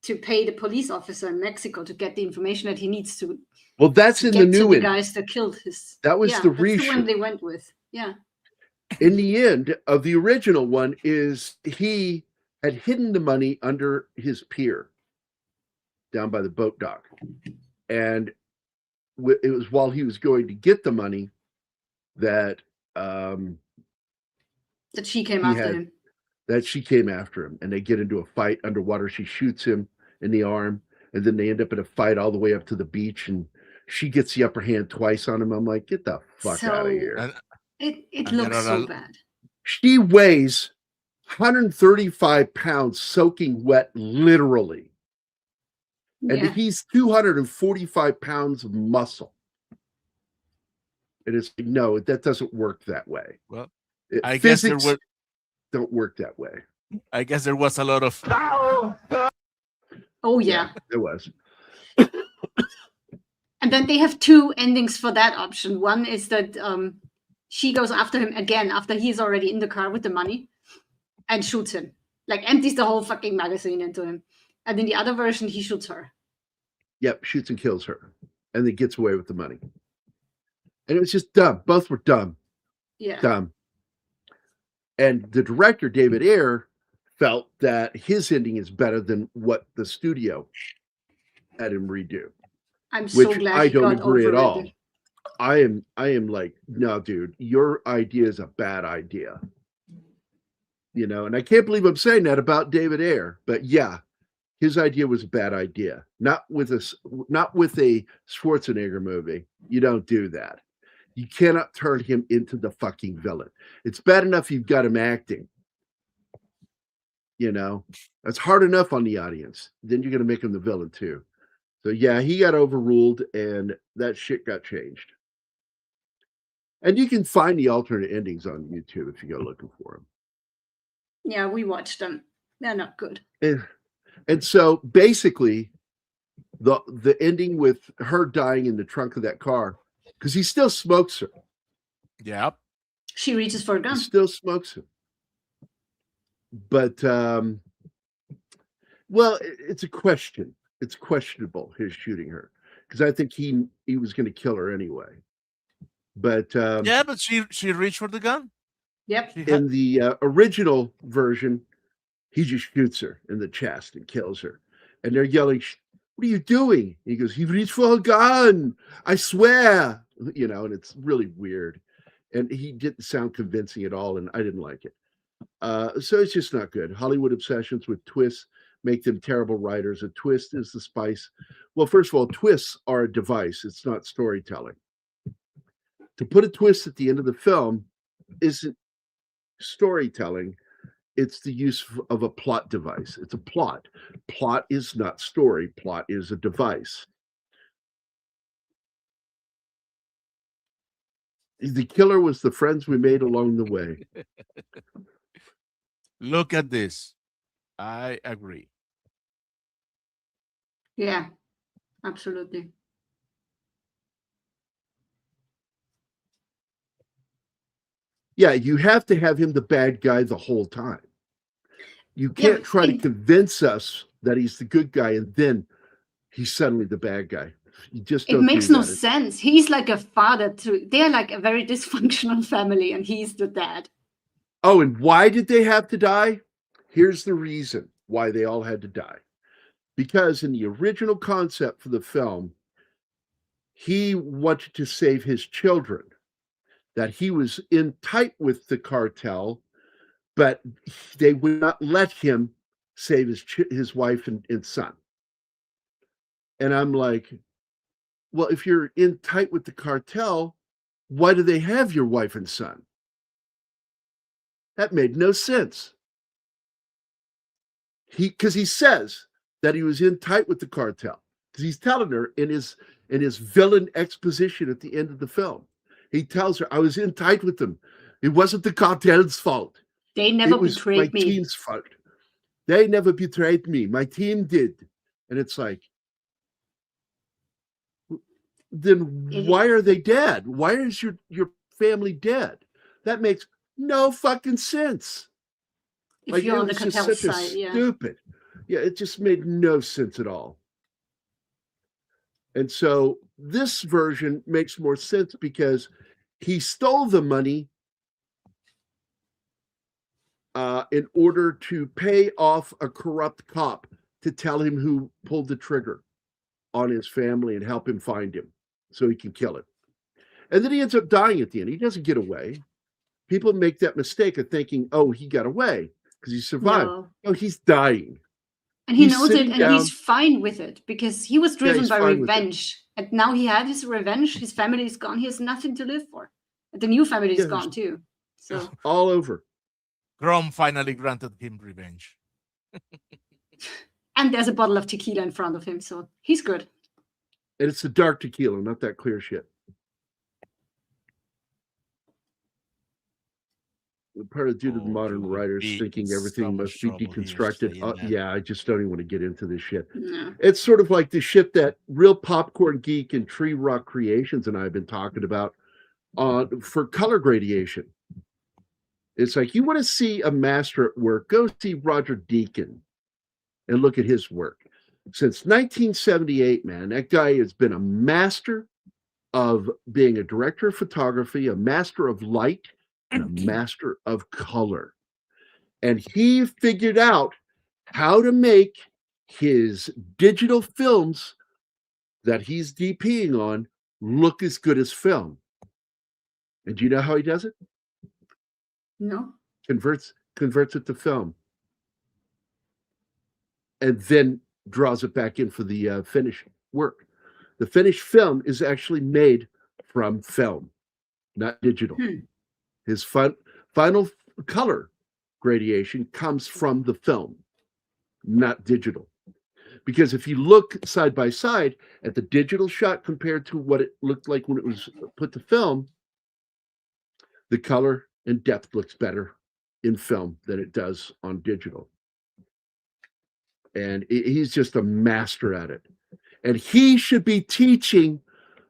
to pay the police officer in Mexico to get the information that he needs to.
Well, that's in the new
one. Guys that killed his.
That was the reshoot.
That's the one they went with. Yeah.
In the end of the original one is he had hidden the money under his pier down by the boat dock. And it was while he was going to get the money that
she came after him.
That she came after him, and they get into a fight underwater. She shoots him in the arm, and then they end up in a fight all the way up to the beach, and she gets the upper hand twice on him. I'm like, get the fuck out of here.
It looks so bad.
She weighs 135 pounds soaking wet, literally. And he's 245 pounds of muscle. And it's like, no, that doesn't work that way.
Well,
I guess don't work that way.
I guess there was a lot of.
Oh yeah,
there was.
And then they have two endings for that option. One is that she goes after him again after he's already in the car with the money, and shoots him, like empties the whole fucking magazine into him. And in the other version, he shoots her.
Yep, shoots and kills her, and then gets away with the money. And it was just dumb. Both were dumb.
Yeah.
Dumb. And the director, David Ayer, felt that his ending is better than what the studio had him redo.
I'm so glad
I don't
got
agree at all.
overrated.
I am like, no, dude, your idea is a bad idea. And I can't believe I'm saying that about David Ayer, but yeah, his idea was a bad idea. Not with a Schwarzenegger movie. You don't do that. You cannot turn him into the fucking villain. It's bad enough you've got him acting. That's hard enough on the audience. Then you're going to make him the villain too. So yeah, he got overruled and that shit got changed. And you can find the alternate endings on YouTube if you go looking for them.
Yeah, we watched them. They're not good.
And so basically the ending with her dying in the trunk of that car, because he still smokes her.
Yep.
She reaches for a gun.
He still smokes him. But well, it's a question. It's questionable, his shooting her, because I think he was going to kill her anyway. But
yeah, but she reached for the gun.
Yep.
In the original version, he just shoots her in the chest and kills her, and they're yelling, "What are you doing?" He goes, "He reached for a gun. I swear." And it's really weird, and he didn't sound convincing at all, and I didn't like it. So it's just not good. Hollywood obsessions with twists make them terrible writers. A twist is the spice. Well, first of all, twists are a device. It's not storytelling. To put a twist at the end of the film isn't storytelling. It's the use of a plot device. It's a plot. Plot is not story. Plot is a device. The killer was the friends we made along the way.
Look at this. I agree.
Yeah, absolutely.
Yeah, you have to have him the bad guy the whole time. You can't try to convince us that he's the good guy and then he's suddenly the bad guy. You just don't.
It makes no sense. He's like a father to. They're like a very dysfunctional family, and he's the dad.
Oh, and why did they have to die? Here's the reason why they all had to die. Because in the original concept for the film, he wanted to save his children. That he was in tight with the cartel, but they would not let him save his wife and son. And I'm like, well, if you're in tight with the cartel, why do they have your wife and son? That made no sense. Because he says that he was in tight with the cartel. Because he's telling her in his villain exposition at the end of the film. He tells her, I was in tight with them. It wasn't the cartel's fault.
They never
It was
betrayed
my
me.
team's fault. They never betrayed me. My team did. And it's like, then why are they dead? Why is your family dead? That makes no fucking sense.
If you're on the cartel side,
stupid. Yeah, it just made no sense at all. And so this version makes more sense because he stole the money in order to pay off a corrupt cop to tell him who pulled the trigger on his family and help him find him so he can kill him. And then he ends up dying at the end. He doesn't get away. People make that mistake of thinking, oh, he got away because he survived. No, he's dying.
And he knows it, and he's fine with it because he was driven by revenge. And now he had his revenge. His family is gone. He has nothing to live for. And the new family is gone too. So
all over.
Grom finally granted him revenge.
And there's a bottle of tequila in front of him, so he's good.
And it's the dark tequila, not that clear shit. Part of due to the modern writers thinking everything must be deconstructed. Yeah, I just don't even want to get into this shit.
No.
It's sort of like the shit that Real Popcorn Geek and Tree Rock Creations and I have been talking about for color gradation. It's like, you want to see a master at work, go see Roger Deakins and look at his work. Since 1978, man, that guy has been a master of being a director of photography, a master of light, and a master of color. And he figured out how to make his digital films that he's DPing on look as good as film. And do you know how he does it?
No.
Converts it to film. And then draws it back in for the finished work. The finished film is actually made from film, not digital. His final color gradation comes from the film, not digital. Because if you look side by side at the digital shot compared to what it looked like when it was put to film, the color and depth looks better in film than it does on digital. And he's just a master at it. And he should be teaching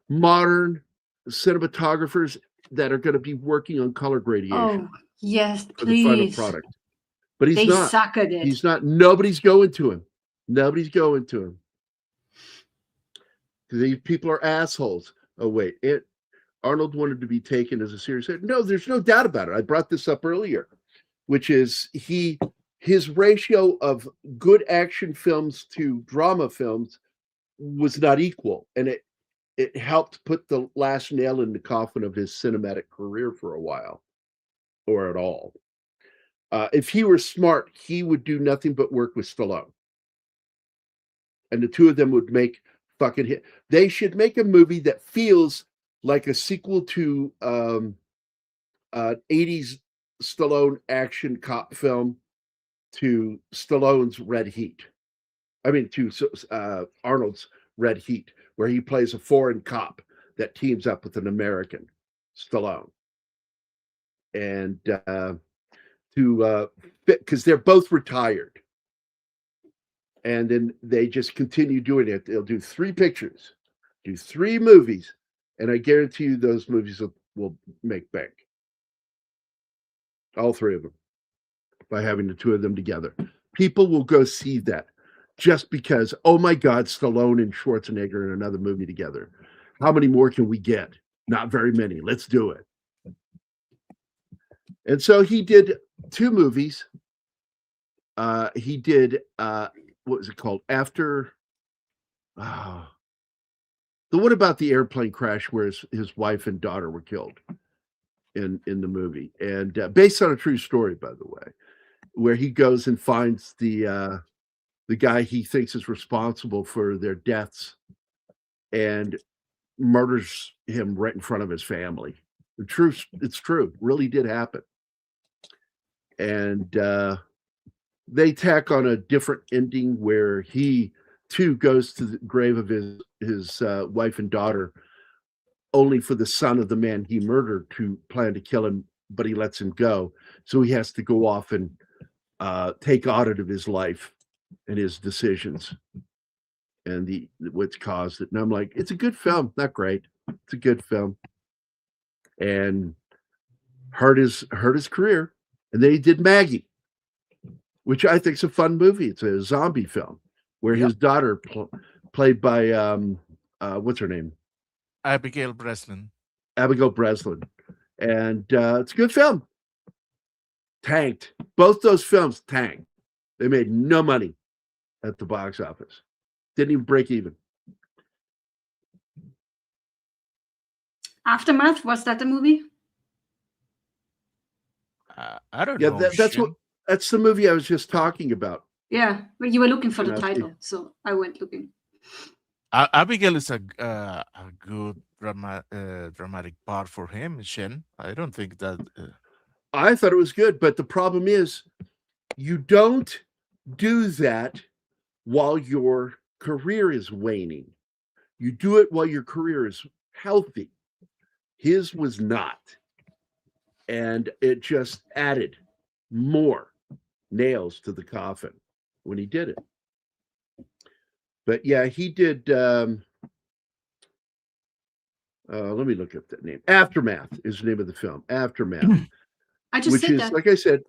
modern cinematographers that are going to be working on color gradation.
Oh, yes,
for the final product. But he's not.
Suck at it.
He's not. Nobody's going to him. Nobody's going to him. These people are assholes. Oh, wait. Arnold wanted to be taken as a serious. No, there's no doubt about it. I brought this up earlier, which is his ratio of good action films to drama films was not equal. And it helped put the last nail in the coffin of his cinematic career for a while, or at all. If he were smart, he would do nothing but work with Stallone. And the two of them would make fucking hit. They should make a movie that feels like a sequel to 80s Stallone action cop film to Stallone's Red Heat. I mean, to Arnold's Red Heat, where he plays a foreign cop that teams up with an American, Stallone. And because they're both retired. And then they just continue doing it. They'll do 3 pictures, do 3 movies, and I guarantee you those movies will make bank. All 3 of them, by having the 2 of them together. People will go see that just because, oh my God, Stallone and Schwarzenegger in another movie together. How many more can we get? Not very many. Let's do it. And so he did 2 movies. He did, what was it called? After, the one about the airplane crash where his wife and daughter were killed in the movie. And based on a true story, by the way, where he goes and finds the guy he thinks is responsible for their deaths and murders him right in front of his family. It's true. Really did happen. And they tack on a different ending where he too goes to the grave of his wife and daughter, only for the son of the man he murdered to plan to kill him, but he lets him go. So he has to go off and take audit of his life and his decisions and what's caused it. And I'm like, it's a good film, not great. It's a good film, and hurt his career. And then he did Maggie, which I think is a fun movie. It's a zombie film where his daughter, played by what's her name,
Abigail Breslin.
Abigail Breslin, and it's a good film. Tanked. Both those films tanked. They made no money at the box office. Didn't even break even.
Aftermath, was that the movie?
I don't
Yeah,
know.
that's the movie I was just talking about.
Yeah, but you were looking for the
Yeah,
title, so I went looking.
Abigail is a good dramatic part for him, Shen. I don't think that.
I thought it was good, but the problem is you don't do that while your career is waning. You do it while your career is healthy. His was not. And it just added more nails to the coffin when he did it. But yeah, he did. Let me look up that name. Aftermath is the name of the film. Aftermath.
I just
Which
said
is,
that.
like I said,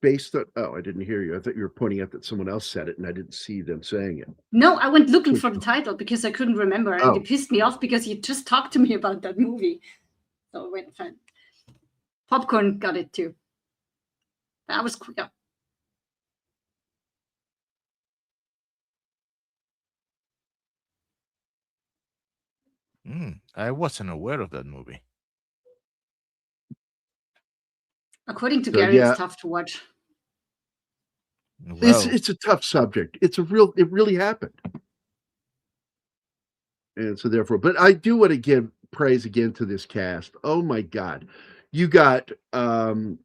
based on. Oh, I didn't hear you. I thought you were pointing out that someone else said it, and I didn't see them saying it.
No, I went looking for the title because I couldn't remember, and
Oh.
it pissed me off because you just talked to me about that movie. So I went fine. Popcorn got it too. That was cool. Yeah.
I wasn't aware of that movie.
According to
So,
Gary,
yeah.
it's tough to watch.
Well,
It's a tough subject. It really happened. And so therefore, but I do want to give praise again to this cast. Oh my God. You got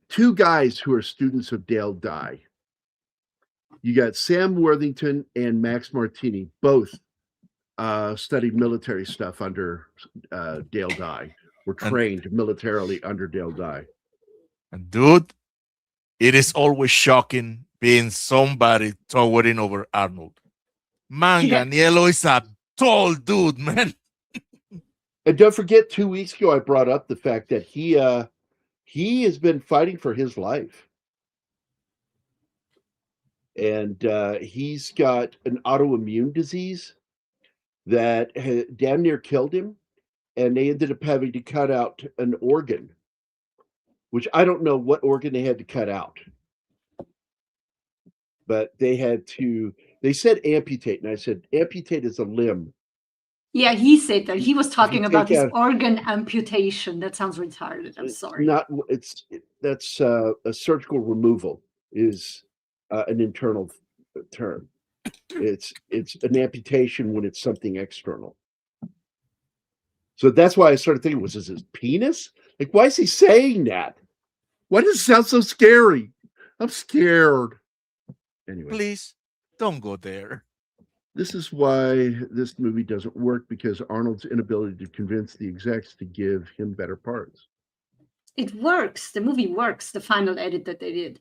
two guys who are students of Dale Dye. You got Sam Worthington and Max Martini, both studied military stuff under Dale Dye, were trained militarily under Dale Dye.
and dude, it is always shocking being somebody towering over Arnold. Manganiello is a tall dude, man.
And don't forget, 2 weeks ago, I brought up the fact that he has been fighting for his life. And he's got an autoimmune disease that damn near killed him. And they ended up having to cut out an organ, which I don't know what organ they had to cut out. But they said amputate. And I said, amputate is a limb.
Yeah, he said that. He was talking
take
about his
out-
organ amputation. That sounds retarded. I'm sorry.
That's a surgical removal is an internal term. It's an amputation when it's something external. So that's why I started thinking, was this his penis? Like, why is he saying that? Why does it sound so scary? I'm scared. Anyway,
Please don't go there.
this is why this movie doesn't work, because Arnold's inability to convince the execs to give him better parts.
It works. The movie works. The final edit that they did.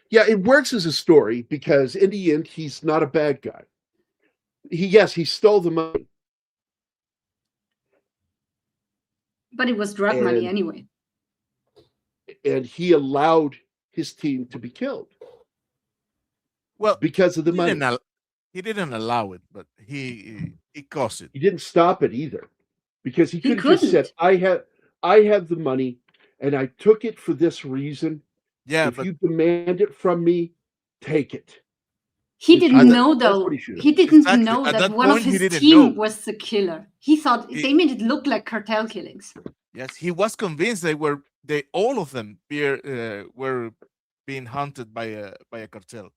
Yeah, it works as a story because in the end, he's not a bad guy. He stole the money.
But it was drug money
And-
anyway.
And he allowed his team to be killed
Well,
because of the
he
money.
he didn't allow it, but he caused it.
He didn't stop it either, because he could have just
couldn't.
said, I have the money and I took it for this reason.
Yeah,
If
but
you demand it from me, take it.
He
I
didn't
thought
know,
that's
though.
what he should have
He
done.
didn't
Exactly.
know
At
that
that
one of
point, he
his
didn't
team
know.
was the killer. He thought they made it look like cartel killings.
yes, he was convinced all of them were being hunted by a cartel.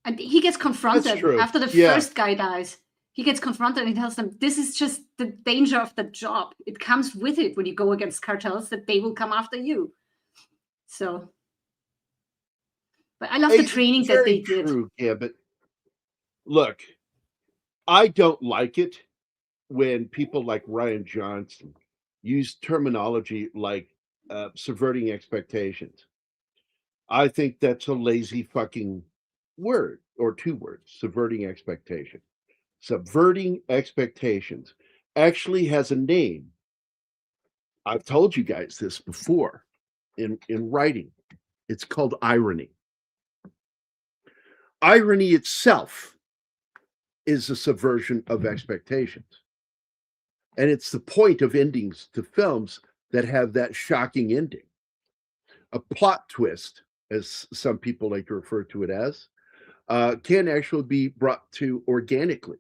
And he gets confronted
true.
after the
Yeah.
first guy dies. He gets confronted and he tells them, this is just the danger of the job. It comes with it when you go against cartels, that they will come after you. So, but I love the
It's
training that they
very
did.
true, yeah, but look, I don't like it when people like Ryan Johnson use terminology like subverting expectations. I think that's a lazy fucking word, or two words, subverting expectation. Subverting expectations actually has a name. I've told you guys this before in writing. It's called irony. Irony itself is a subversion of expectations. And it's the point of endings to films that have that shocking ending. A plot twist, as some people like to refer to it as, can actually be brought to organically,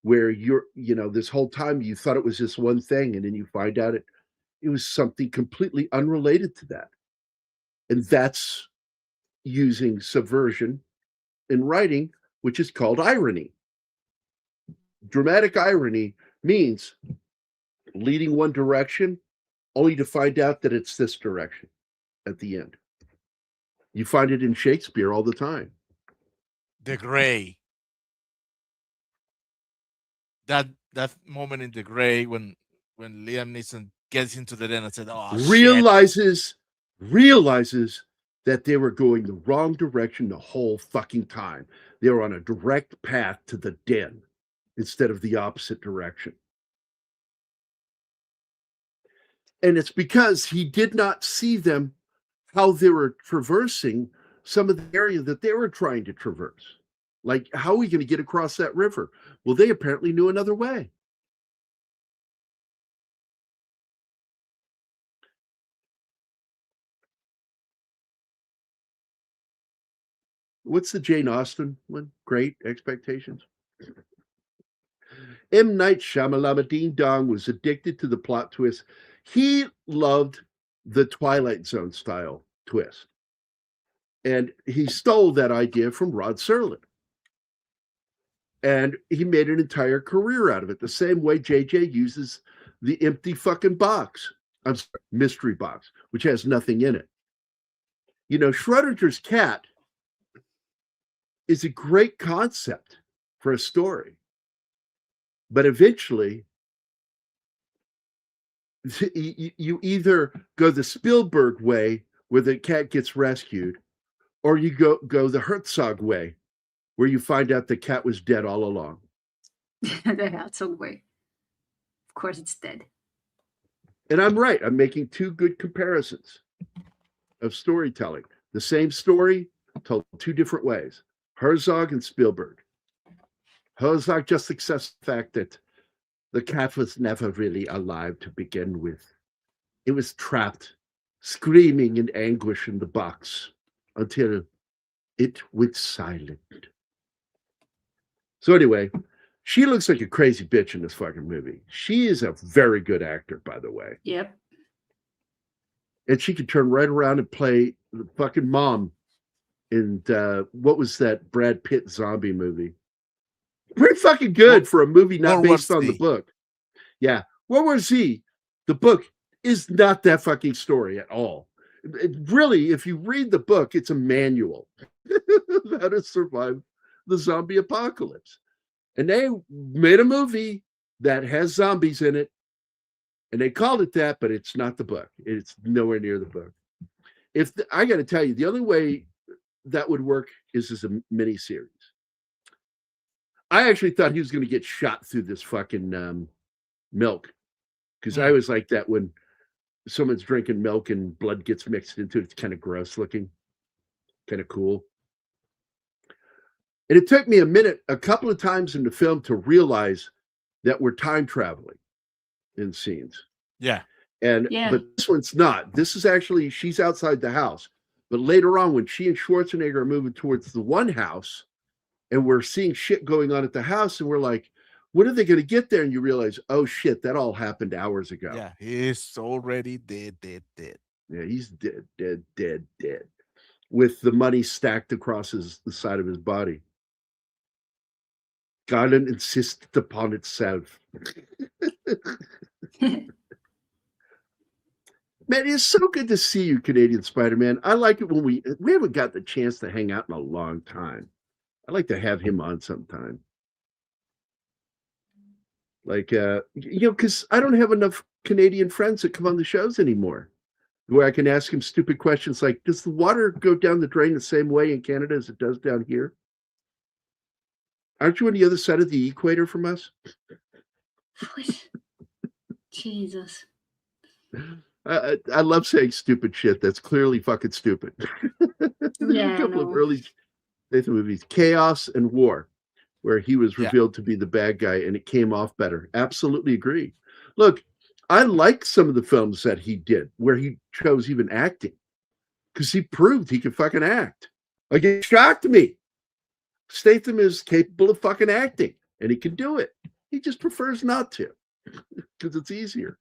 where this whole time you thought it was just one thing, and then you find out it was something completely unrelated to that. And that's using subversion in writing, which is called irony. Dramatic irony means leading one direction only to find out that it's this direction at the end. You find it in Shakespeare all the time.
The Gray. That moment in The Gray when Liam Neeson gets into the den and said, "Oh,
realizes that they were going the wrong direction the whole fucking time. They were on a direct path to the den instead of the opposite direction. And it's because he did not see them how they were traversing some of the area that they were trying to traverse. Like, how are we going to get across that river? Well, they apparently knew another way. What's the Jane Austen one? Great Expectations. M. Night Shyamalan Ding Dong was addicted to the plot twist. He loved the Twilight Zone style twist. And he stole that idea from Rod Serling. And he made an entire career out of it, the same way JJ uses the empty fucking box. I'm sorry, mystery box, which has nothing in it. You know, Schrodinger's cat is a great concept for a story. But eventually, you either go the Spielberg way, where the cat gets rescued, or you go the Herzog way, where you find out the cat was dead all along.
The Herzog way. Of course it's dead.
And I'm right. I'm making two good comparisons of storytelling. The same story told two different ways. Herzog and Spielberg. Herzog just accepts the fact that the cat was never really alive to begin with. It was trapped, screaming in anguish in the box until it went silent. So anyway, she looks like a crazy bitch in this fucking movie. She is a very good actor, by the way.
Yep.
And she could turn right around and play the fucking mom in what was that Brad Pitt zombie movie? Pretty fucking good for a movie not
World War
based on the
Z.
book. Yeah. World War Z, the book is not that fucking story at all. Really, if you read the book, it's a manual how to survive the zombie apocalypse. And they made a movie that has zombies in it, and they called it that, but it's not the book. It's nowhere near the book. I got to tell you, the only way that would work is as a mini series. I actually thought he was going to get shot through this fucking milk, because I was like that when someone's drinking milk and blood gets mixed into it. It's kind of gross looking, kind of cool. And it took me a couple of times in the film to realize that we're time traveling in scenes.
Yeah.
But this one's not. This is actually, she's outside the house. But later on, when she and Schwarzenegger are moving towards the one house, and we're seeing shit going on at the house, and we're like, when are they going to get there? And you realize, oh shit, that all happened hours ago.
Yeah, he's already dead.
Yeah, he's dead. With the money stacked across the side of his body. Scotland insisted upon itself. Man, it's so good to see you, Canadian Spider-Man. I like it when we haven't got the chance to hang out in a long time. I'd like to have him on sometime. Like, because I don't have enough Canadian friends that come on the shows anymore, where I can ask him stupid questions like, does the water go down the drain the same way in Canada as it does down here? Aren't you on the other side of the equator from us?
Jesus.
I love saying stupid shit. That's clearly fucking stupid. There's a couple of early Nathan movies, Chaos and War, where he was revealed to be the bad guy and it came off better. Absolutely agree. Look, I like some of the films that he did where he chose even acting because he proved he could fucking act. Like, it shocked me. Statham is capable of fucking acting and he can do it. He just prefers not to because it's easier.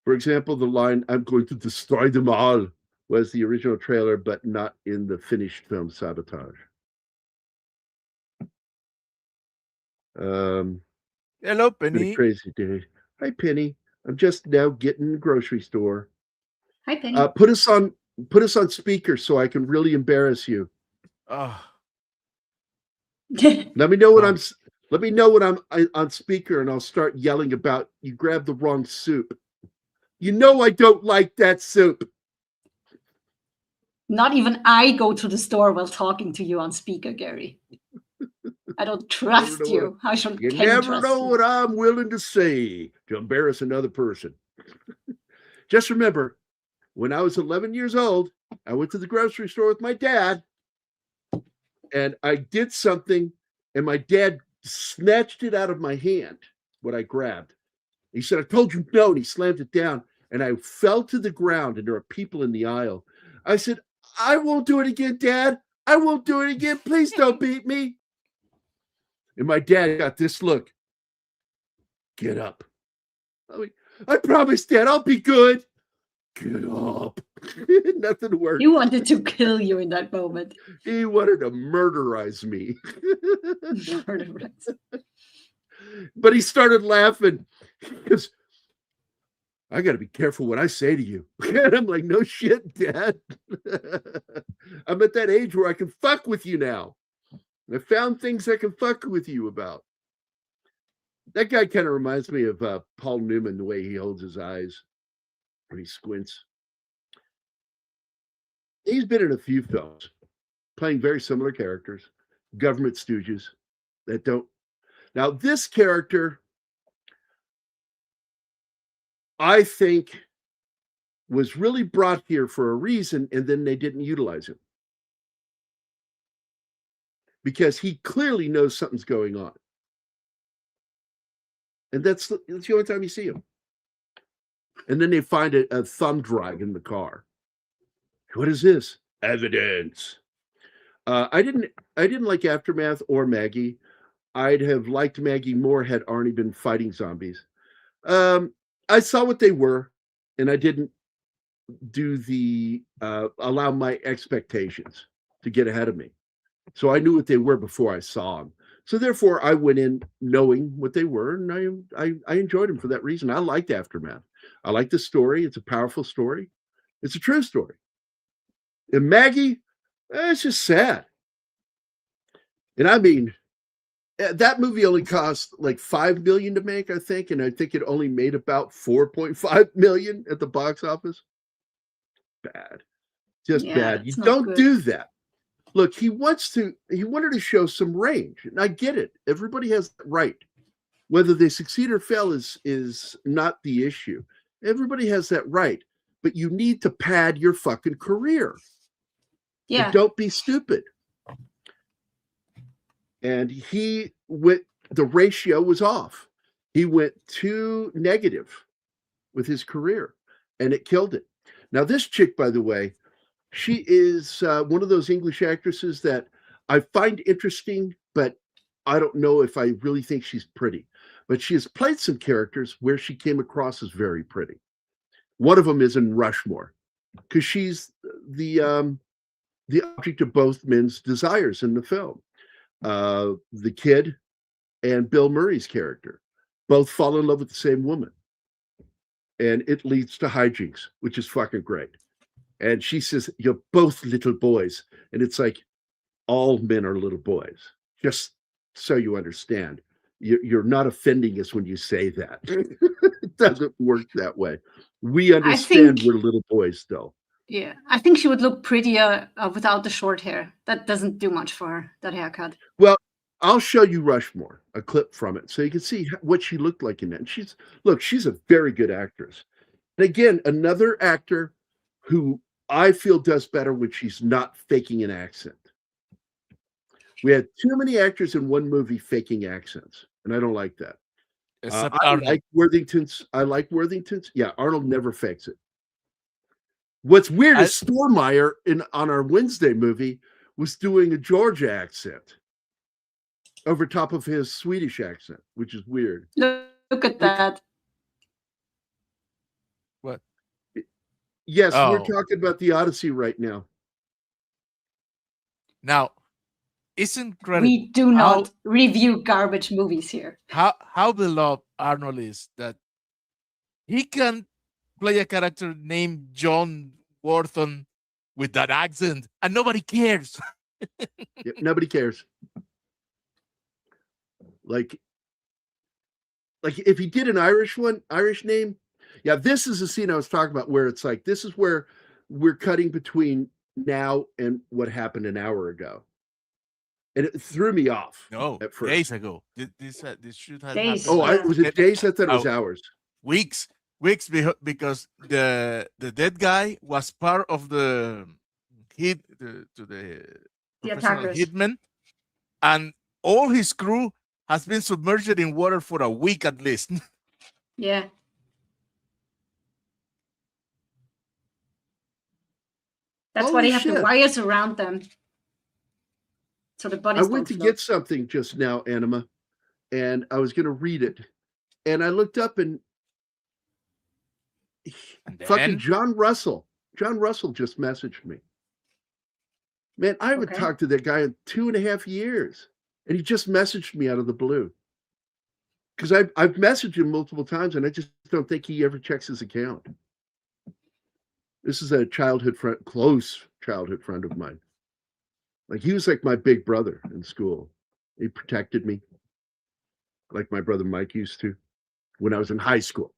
For example, the line, "I'm going to destroy them all," was the original trailer, but not in the finished film Sabotage.
Hello, Penny.
Crazy day. Hi, Penny. I'm just now getting the grocery store.
Hi, Penny.
Put us on speaker so I can really embarrass you.
Oh.
Let me know when I'm on speaker and I'll start yelling about you grabbed the wrong soup. You know I don't like that soup.
Not even I go to the store while talking to you on speaker, Gary. I don't trust you. How should
you never know what I'm willing to say to embarrass another person. Just remember, when I was 11 years old, I went to the grocery store with my dad, and I did something, and my dad snatched it out of my hand, what I grabbed. He said, "I told you no," and he slammed it down, and I fell to the ground, and there were people in the aisle. I said, "I won't do it again, Dad. I won't do it again. Please don't beat me." And my dad got this look. "Get up." I promise, Dad, I'll be good. Get up. Nothing worked.
He wanted to kill you in that moment.
He wanted to murderize me. But he started laughing because I got to be careful what I say to you. And I'm like, no shit, Dad. I'm at that age where I can fuck with you now. I found things I can fuck with you about. That guy kind of reminds me of Paul Newman, the way he holds his eyes when he squints. He's been in a few films, playing very similar characters, government stooges that don't. Now, this character, I think, was really brought here for a reason, and then they didn't utilize him. Because he clearly knows something's going on. And that's the only time you see him. And then they find a thumb drive in the car. What is this? Evidence. I didn't like Aftermath or Maggie. I'd have liked Maggie more had Arnie been fighting zombies. I saw what they were, and I didn't do the allow my expectations to get ahead of me. So I knew what they were before I saw them. So therefore, I went in knowing what they were, and I enjoyed them for that reason. I liked Aftermath. I like the story. It's a powerful story. It's a true story. And Maggie, it's just sad. And I mean, that movie only cost like $5 million to make, I think, and I think it only made about $4.5 million at the box office. Bad, just bad. You don't do that. Look, he wanted to show some range, and I get it. Everybody has that right. Whether they succeed or fail is not the issue. Everybody has that right, but you need to pad your fucking career.
Yeah.
And don't be stupid. And the ratio was off. He went too negative with his career, and it killed it. Now, this chick, by the way, she is one of those English actresses that I find interesting, but I don't know if I really think she's pretty. But she has played some characters where she came across as very pretty. One of them is in Rushmore, because she's the object of both men's desires in the film. the kid and Bill Murray's character both fall in love with the same woman. And it leads to hijinks, which is fucking great. And she says, "You're both little boys." And it's like, all men are little boys. Just so you understand. You're not offending us when you say that. It doesn't work that way. We understand we're little boys still.
Yeah, I think she would look prettier without the short hair. That doesn't do much for her, that haircut.
Well, I'll show you Rushmore, a clip from it, so you can see what she looked like in that. And she's a very good actress. And again, another actor who I feel does better when she's not faking an accent. We had too many actors in one movie faking accents, and I don't like that. I like Worthington's. Yeah, Arnold never fakes it. What's weird is Stormare on our Wednesday movie was doing a Georgia accent over top of his Swedish accent, which is weird.
Look at that.
What?
Yes, we're talking about the Odyssey right now.
Now, it's incredible.
We do not review garbage movies here.
How beloved Arnold is, that he can play a character named John Worthington with that accent, and nobody cares.
Yep, nobody cares. Like if he did an Irish name, yeah, this is the scene I was talking about where it's like, this is where we're cutting between now and what happened an hour ago. And it threw me off.
No,
at first.
days ago. This should have
Days.
happened.
Was it days? I thought it was hours.
Weeks, because the dead guy was part of the professional
attackers.
hitmen, and all his crew has been submerged in water for a week at least.
Yeah. That's why they have the wires around them. So the bodies
I went to get something just now, Anima, and I was going to read it. And I looked up and fucking John Russell just messaged me. Man, I haven't talked to that guy in 2.5 years. And he just messaged me out of the blue. Because I've messaged him multiple times, and I just don't think he ever checks his account. This is a close childhood friend of mine. Like, he was like my big brother in school. He protected me like my brother Mike used to when I was in high school.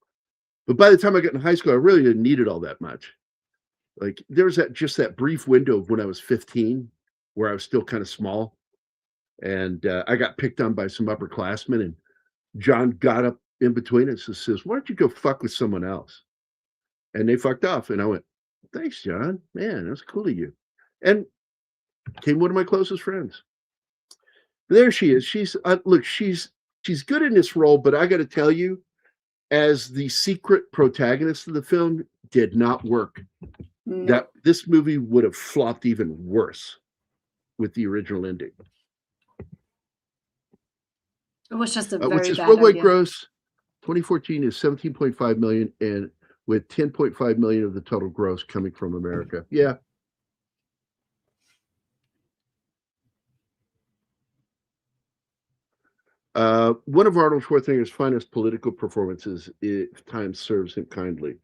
But by the time I got in high school, I really didn't need it all that much. Like, there was that brief window of when I was 15 where I was still kind of small. And I got picked on by some upperclassmen, and John got up in between us and says, "Why don't you go fuck with someone else?" And they fucked off. And I went, "Thanks, John. Man, that's cool of you." And became one of my closest friends. There she is. She's good in this role, but I got to tell you, as the secret protagonist of the film, did not work. That this movie would have flopped even worse with the original ending.
It was just a very
which is
bad
worldwide
idea.
gross. 2014 is 17.5 million, and with 10.5 million of the total gross coming from America. Yeah. One of Arnold Schwarzenegger's finest political performances, if time serves him kindly,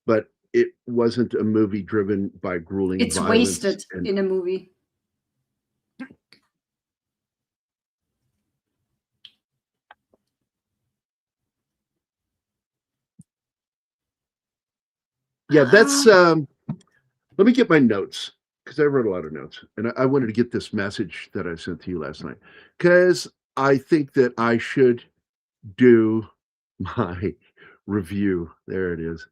but it wasn't a movie driven by grueling
It's
violence.
wasted in a movie.
Yeah, that's let me get my notes, because I wrote a lot of notes, and I wanted to get this message that I sent to you last night, because I think that I should do my review. There it is.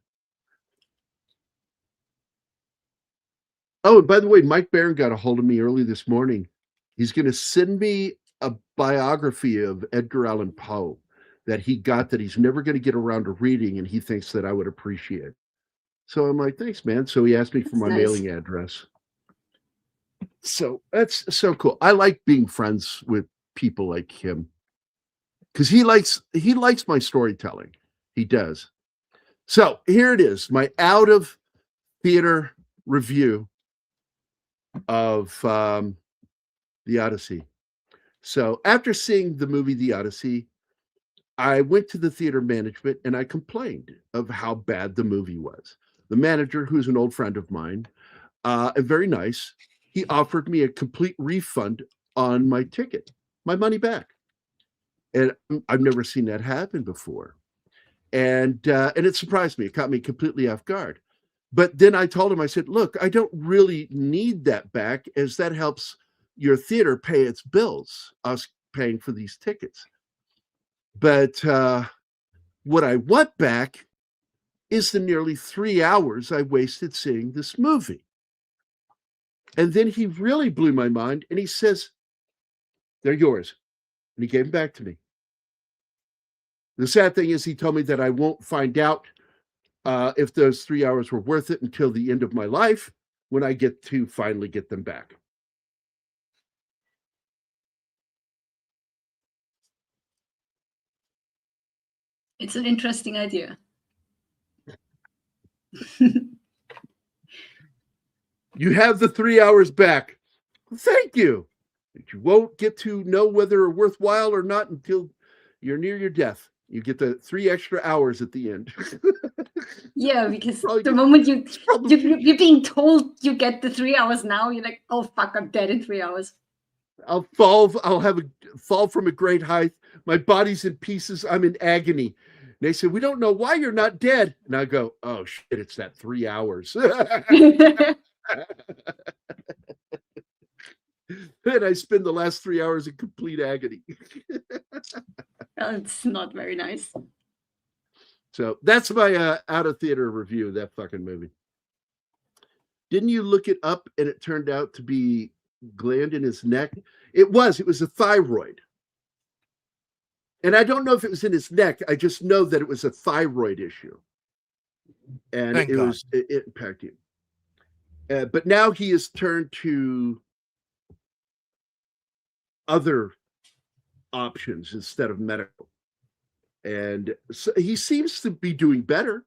Oh, and by the way, Mike Barron got a hold of me early this morning. He's going to send me a biography of Edgar Allan Poe that he got that he's never going to get around to reading, and he thinks that I would appreciate. So I'm like, "Thanks, man." So he asked me for my mailing address. So that's so cool. I like being friends with people like him, because he likes my storytelling. He does. So here it is, my out of theater review of the Odyssey. So after seeing the movie The Odyssey, I went to the theater management and I complained of how bad the movie was. The manager, who's an old friend of mine, and very nice, he offered me a complete refund on my ticket, my money back. And I've never seen that happen before. And it surprised me. It caught me completely off guard. But then I told him, I said, look, I don't really need that back, as that helps your theater pay its bills, us paying for these tickets. But what I want back is the nearly 3 hours I wasted seeing this movie. And then he really blew my mind, and he says, they're yours. And he gave them back to me. The sad thing is he told me that I won't find out if those 3 hours were worth it until the end of my life, when I get to finally get them back.
It's an interesting idea.
You have the 3 hours back. Thank you. But you won't get to know whether they're worthwhile or not until you're near your death. You get the 3 extra hours at the end.
Yeah, because
Probably-
the moment
probably-
you're being told you get the 3 hours now, you're like, oh fuck, I'm dead in 3 hours.
I'll have a fall from a great height. My body's in pieces. I'm in agony. And they said, we don't know why you're not dead. And I go, oh shit, it's that 3 hours. And I spend the last 3 hours in complete agony.
It's not very nice.
So that's my out of theater review of that fucking movie. Didn't you look it up and it turned out to be gland in his neck? It was a thyroid. And I don't know if it was in his neck. I just know that it was a thyroid issue. And
Thank God.
it impacted him. But now he has turned to other options instead of medical. And so he seems to be doing better.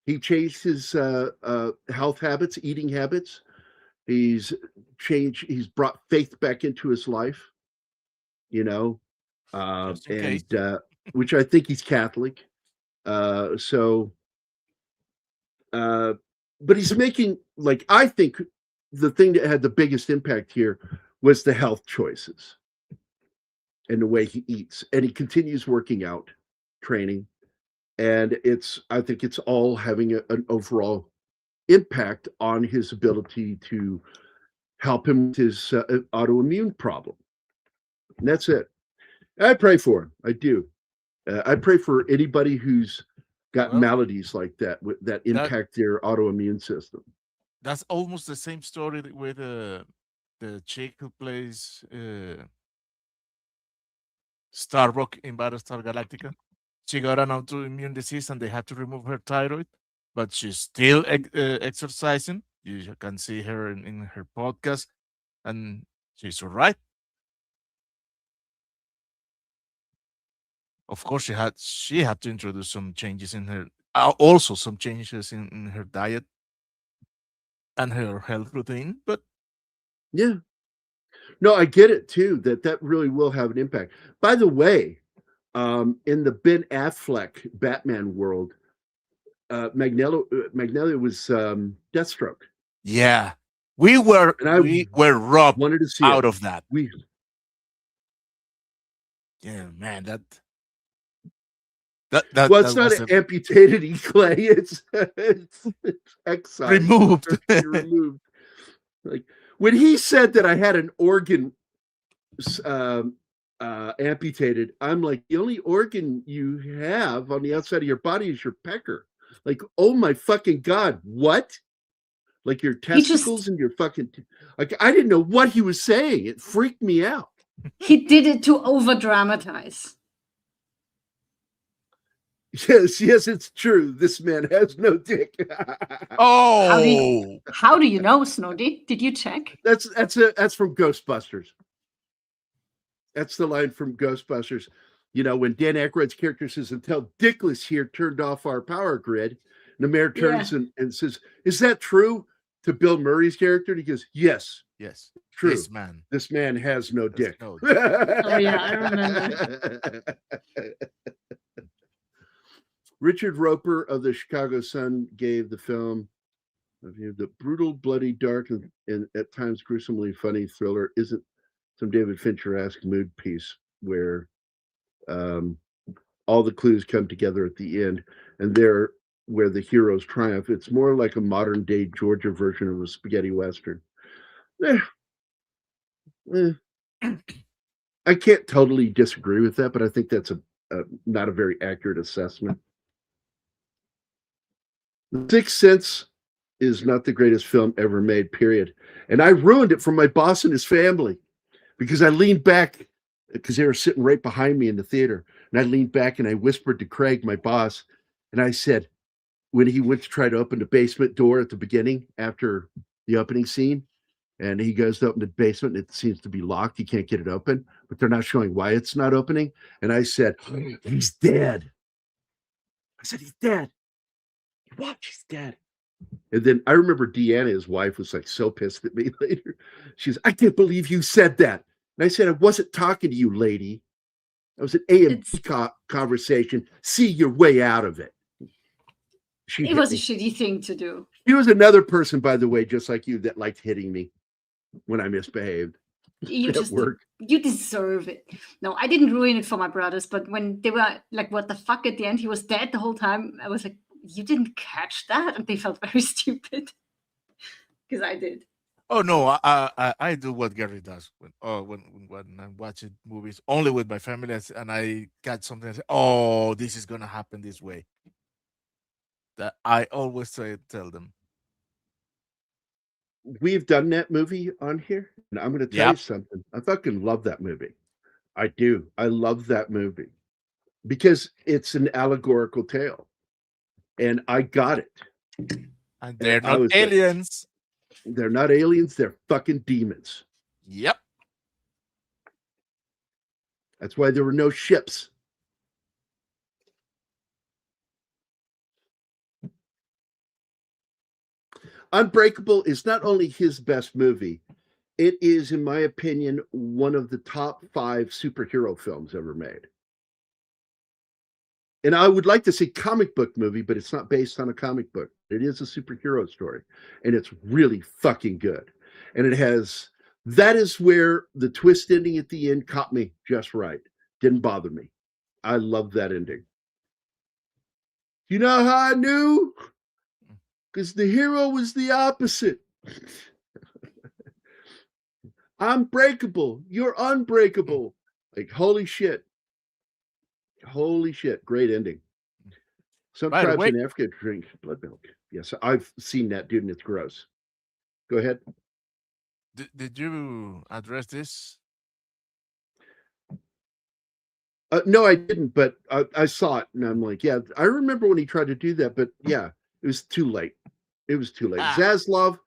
He changed his health habits, eating habits. He's brought faith back into his life, you know,
Just in case.
and which I think he's Catholic. But he's making, like, I think the thing that had the biggest impact here was the health choices and the way he eats. And he continues working out, training. And I think it's all having an overall impact on his ability to help him with his autoimmune problem. And that's it. I pray for him. I do. I pray for anybody who's got maladies like that that impact their autoimmune system.
That's almost the same story with the chick who plays Starbuck in Battlestar Galactica. She got an autoimmune disease and they had to remove her thyroid, but she's still exercising. You can see her in her podcast, and she's all right. Of course, she had to introduce some changes in her, also some changes in her diet and her health routine. But
yeah, no, I get it too. That really will have an impact. By the way, in the Ben Affleck Batman world, Magneto was Deathstroke.
yeah, we were robbed
Wanted to see
out
it.
of that. Yeah, man, that
well, it's not an amputated clay. It's excised.
removed.
Removed. Like when he said that I had an organ amputated, I'm like, the only organ you have on the outside of your body is your pecker. Like, oh my fucking God, what? Like your testicles and your fucking like, I didn't know what he was saying. It freaked me out.
He did it to over dramatize.
Yes, it's true. This man has no dick.
Oh,
How do you know, Snowdy? Did you check?
That's from Ghostbusters. That's the line from Ghostbusters. You know, when Dan Aykroyd's character says, until Dickless here turned off our power grid, and the mayor turns and says, is that true? To Bill Murray's character? And he goes, yes.
Yes.
True.
This man.
This man has no dick.
no
Oh yeah, I remember.
Richard Roper of the Chicago Sun gave the film the brutal, bloody, dark, and at times gruesomely funny thriller isn't some David Fincher-esque mood piece where all the clues come together at the end, and they're where the heroes triumph. It's more like a modern day Georgia version of a spaghetti western. I can't totally disagree with that, but I think that's a not a very accurate assessment. The Sixth Sense is not the greatest film ever made, period. And I ruined it for my boss and his family because I leaned back because they were sitting right behind me in the theater. And I leaned back and I whispered to Craig, my boss, and I said, when he went to try to open the basement door at the beginning after the opening scene, and he goes to open the basement and it seems to be locked. He can't get it open, but they're not showing why it's not opening. And I said, he's dead. I said, he's dead. Watch, he's dead. And then I remember Deanna, his wife, was like so pissed at me later. She's, I can't believe you said that. And I said, I wasn't talking to you, lady. That was an A&B conversation. See your way out of it.
It was a shitty thing to do.
He was another person, by the way, just like you, that liked hitting me when I misbehaved.
You deserve it. No, I didn't ruin it for my brothers, but when they were like, what the fuck at the end, he was dead the whole time. I was like, you didn't catch that? And they felt very stupid. Because I did.
Oh no, I do what Gary does when I'm watching movies only with my family and I catch something and say, oh, this is gonna happen this way. That I always tell them.
We've done that movie on here, and I'm going to tell you something. I fucking love that movie. I do. I love that movie because it's an allegorical tale, and I got it.
And they're not aliens.
They're not aliens. They're fucking demons.
Yep.
That's why there were no ships. Unbreakable is not only his best movie, it is, in my opinion, one of the top 5 superhero films ever made. And I would like to say comic book movie, but it's not based on a comic book. It is a superhero story, and it's really fucking good. And that is where the twist ending at the end caught me just right. Didn't bother me. I love that ending. You know how I knew? Because the hero was the opposite. I'm breakable. You're unbreakable. Like, holy shit. Holy shit. Great ending. Some tribes in Africa drink blood milk. Yes, I've seen that, dude, and it's gross. Go ahead.
Did you address this?
No, I didn't, but I saw it, and I'm like, yeah, I remember when he tried to do that, but yeah, it was too late. It was too late. Zaslav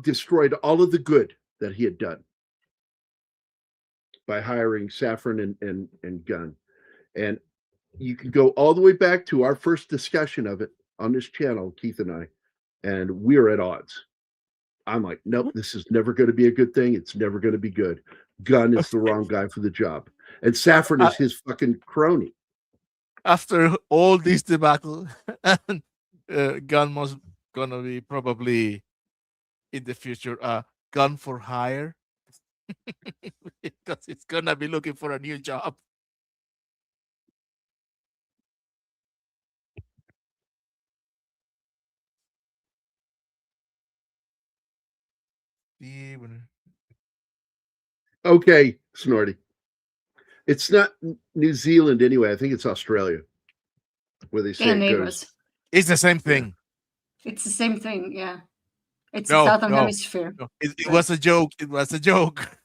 destroyed all of the good that he had done by hiring Saffron and Gunn. And you can go all the way back to our first discussion of it on this channel, Keith and I, and we're at odds. I'm like, nope, this is never going to be a good thing. It's never going to be good. Gunn is the wrong guy for the job. And Saffron is his fucking crony.
After all this debacle, Gunn was gonna be probably in the future gun for hire because it's gonna be looking for a new job.
Okay, Snorty. It's not New Zealand anyway. I think it's Australia where they say it goes.
It's the same thing.
It's the same thing, yeah. It's the Southern Hemisphere.
No. It was a joke. It was a joke.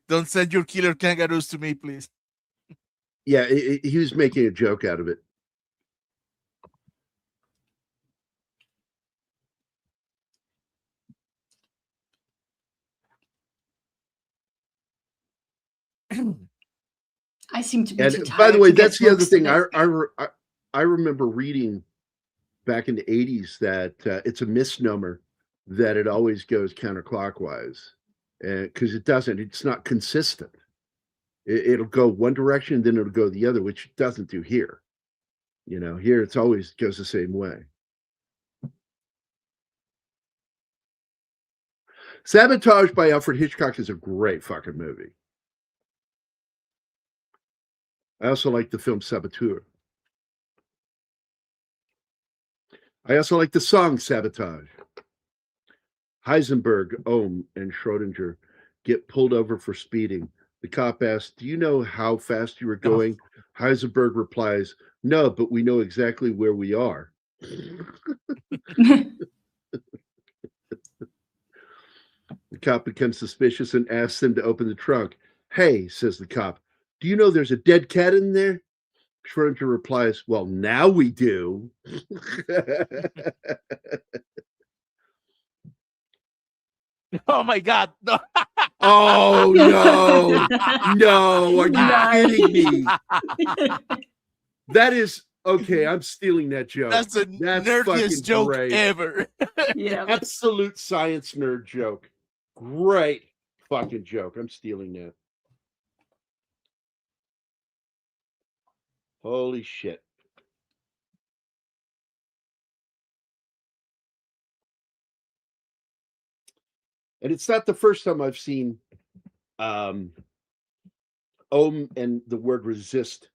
Don't send your killer kangaroos to me, please.
Yeah, he was making a joke out of it.
I seem to be
and
too tired.
By the way, that's the other thing. I remember reading back in the 80s that it's a misnomer that it always goes counterclockwise, and because it doesn't, it's not consistent. It'll go one direction, then it'll go the other, which it doesn't do here. Here it's always goes the same way. Sabotage by Alfred Hitchcock is a great fucking movie. I also like the film Saboteur. I also like the song Sabotage. Heisenberg, Ohm, and Schrodinger get pulled over for speeding. The cop asks, "Do you know how fast you were going?" No. Heisenberg replies, "No, but we know exactly where we are." The cop becomes suspicious and asks them to open the trunk. "Hey," says the cop, "do you know there's a dead cat in there?" Schrodinger replies, "Well, now we do."
Oh my God! No.
Oh no! No, are you kidding me? That is okay. I'm stealing that joke.
That's the nerdiest joke
great.
Ever.
Yeah.
Absolute science nerd joke. Great fucking joke. I'm stealing that. Holy shit. And it's not the first time I've seen Ohm and the word resist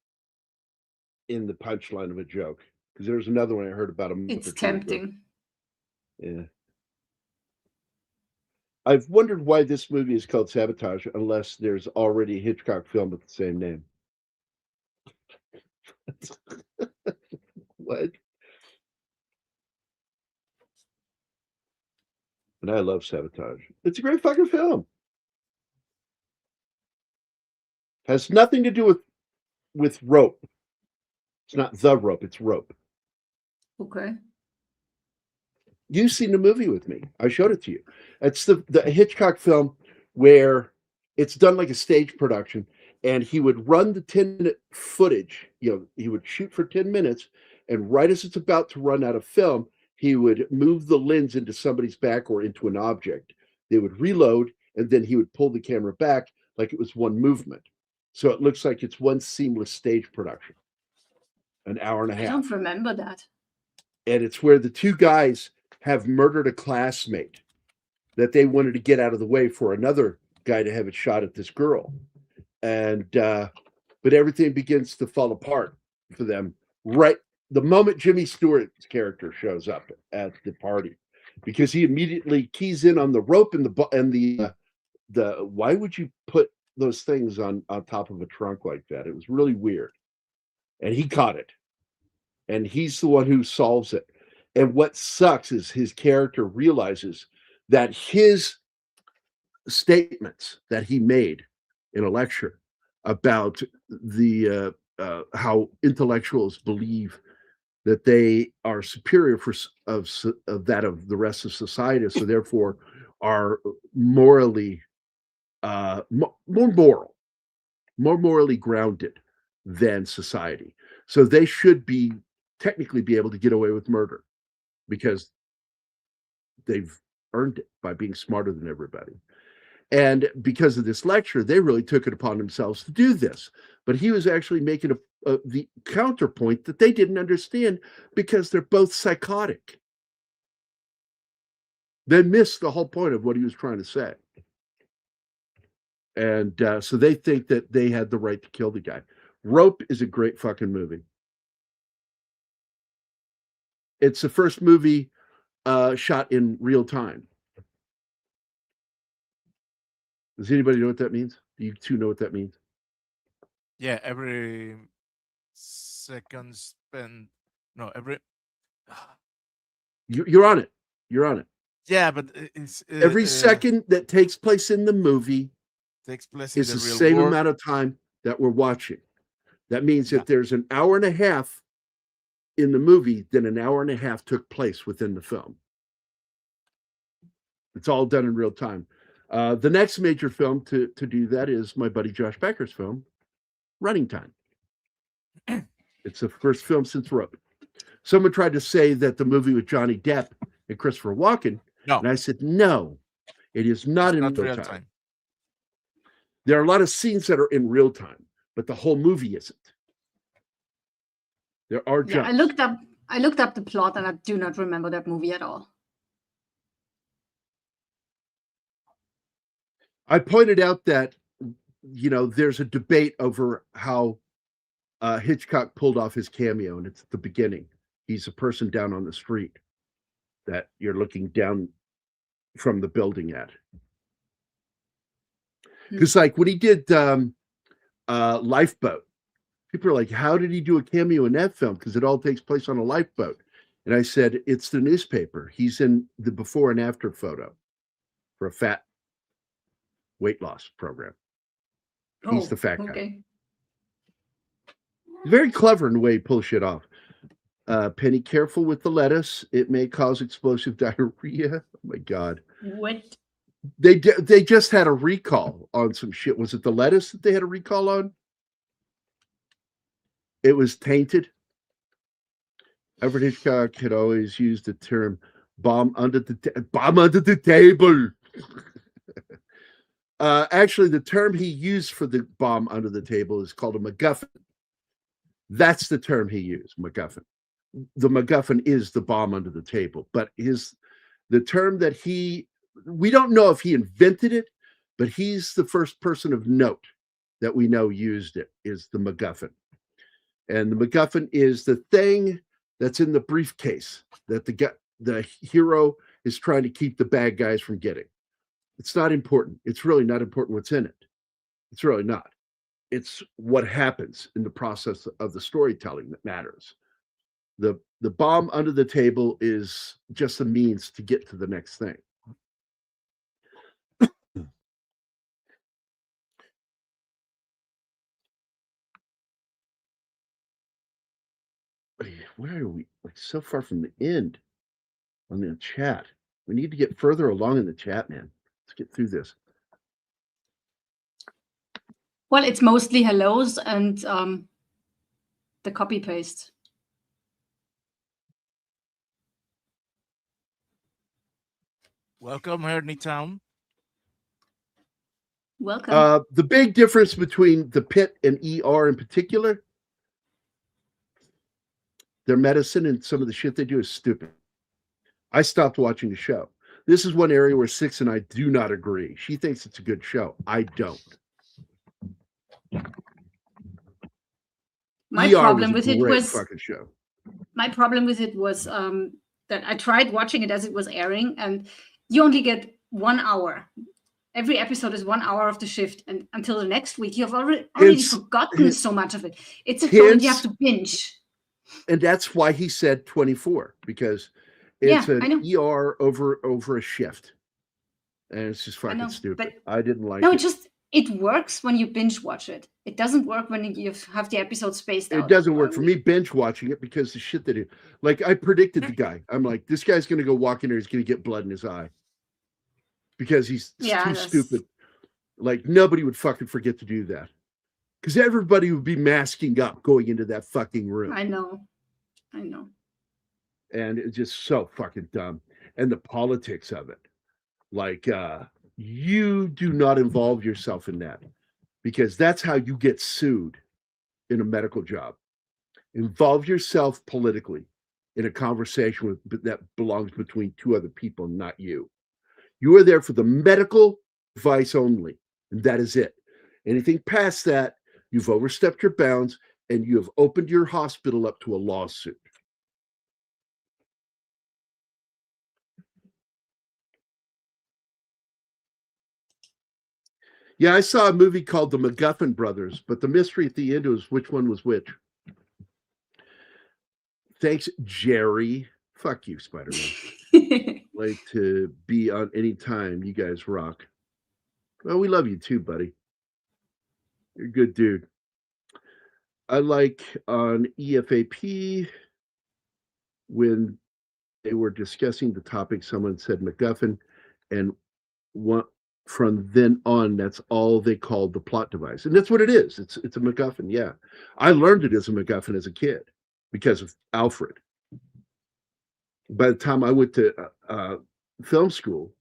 in the punchline of a joke. Because there's another one I heard about a month
It's
or two
tempting.
ago. Yeah. I've wondered why this movie is called Sabotage unless there's already a Hitchcock film with the same name. What? And I love Sabotage. It's a great fucking film. Has nothing to do with rope. It's not the rope, it's rope.
Okay.
You've seen the movie with me. I showed it to you. It's the Hitchcock film where it's done like a stage production, and he would run the 10-minute footage. He would shoot for 10 minutes, and right as it's about to run out of film, he would move the lens into somebody's back or into an object. They would reload, and then he would pull the camera back like it was one movement. So it looks like it's one seamless stage production. An hour and a half.
I don't remember that.
And it's where the two guys have murdered a classmate that they wanted to get out of the way for another guy to have a shot at this girl. And but everything begins to fall apart for them right the moment Jimmy Stewart's character shows up at the party, because he immediately keys in on the rope and the why would you put those things on top of a trunk like that? It was really weird. And he caught it. And he's the one who solves it. And what sucks is his character realizes that his statements that he made in a lecture about the how intellectuals believe that they are superior of that of the rest of society, so therefore are morally more morally grounded than society. So they should technically be able to get away with murder because they've earned it by being smarter than everybody. And because of this lecture, they really took it upon themselves to do this. But he was actually making the counterpoint that they didn't understand because they're both psychotic. They missed the whole point of what he was trying to say. And so they think that they had the right to kill the guy. Rope is a great fucking movie. It's the first movie shot in real time. Does anybody know what that means? Do you two know what that means?
Yeah, every second spent. No, every.
You're on it. You're on it.
Yeah, but it's
every second that takes place in the movie
takes place
is
in
the
real
same
world.
amount of time that we're watching. That means that there's an hour and a half in the movie, then an hour and a half took place within the film. It's all done in real time. The next major film to do that is my buddy Josh Becker's film, Running Time. It's the first film since Rope. Someone tried to say that the movie with Johnny Depp and Christopher Walken
No,
And I said, no, it is not
it's
in
not
real
real
time.
time.
There are a lot of scenes that are in real time, but the whole movie isn't. There are
Yeah,
jumps.
I looked up the plot, and I do not remember that movie at all.
I pointed out that, there's a debate over how Hitchcock pulled off his cameo, and it's at the beginning. He's a person down on the street that you're looking down from the building at. Because, like, when he did Lifeboat, people are like, how did he do a cameo in that film? Because it all takes place on a lifeboat. And I said, it's the newspaper. He's in the before and after photo for a fat weight loss program. He's the fat guy.
Okay.
Very clever in the way he pulls shit off. Penny, careful with the lettuce. It may cause explosive diarrhea. Oh my God.
What?
They just had a recall on some shit. Was it the lettuce that they had a recall on? It was tainted. Alfred Hitchcock had always used the term bomb under the table. Actually, the term he used for the bomb under the table is called a MacGuffin. That's the term he used, MacGuffin. The MacGuffin is the bomb under the table, but the term that we don't know if he invented it, but he's the first person of note that we know used it, is the MacGuffin. And the MacGuffin is the thing that's in the briefcase that the hero is trying to keep the bad guys from getting. It's not important. It's really not important what's in it. It's really not. It's what happens in the process of the storytelling that matters. The bomb under the table is just a means to get to the next thing. Where are we? Like, so far from the end on the chat. We need to get further along in the chat, man. Let's get through this.
Well, it's mostly hellos and the copy paste.
Welcome, Herney Town.
Welcome.
The big difference between the Pit and ER in particular, their medicine and some of the shit they do is stupid. I stopped watching the show. This is one area where Six and I do not agree. She thinks it's a good show. I don't.
My
ER
problem
was
with
a
it
great
was
fucking show.
My problem with it was that I tried watching it as it was airing, and you only get 1 hour. Every episode is 1 hour of the shift, and until the next week, you've already forgotten so much of it. It's a show that you have to binge.
And that's why he said 24, because it's an ER over a shift. And it's just fucking stupid. I didn't like it.
It works when you binge watch it. It doesn't work when you have the episode spaced out.
It doesn't work for me binge watching it because the shit that I predicted the guy. I'm like, this guy's going to go walk in there. He's going to get blood in his eye because he's too stupid. Like, nobody would fucking forget to do that because everybody would be masking up going into that fucking room.
I know.
And it's just so fucking dumb. And the politics of it. Like, you do not involve yourself in that because that's how you get sued in a medical job. Involve yourself politically in a conversation that belongs between two other people, not you. You are there for the medical advice only, and that is it. Anything past that, you've overstepped your bounds and you have opened your hospital up to a lawsuit. Yeah, I saw a movie called The MacGuffin Brothers, but the mystery at the end was which one was which. Thanks, Jerry. Fuck you, Spider-Man. Like to be on any time. You guys rock. Well, we love you too, buddy. You're a good dude. I like on EFAP when they were discussing the topic, someone said MacGuffin, and from then on, that's all they called the plot device. And that's what it is. It's a MacGuffin, yeah. I learned it as a MacGuffin as a kid because of Alfred. By the time I went to film school.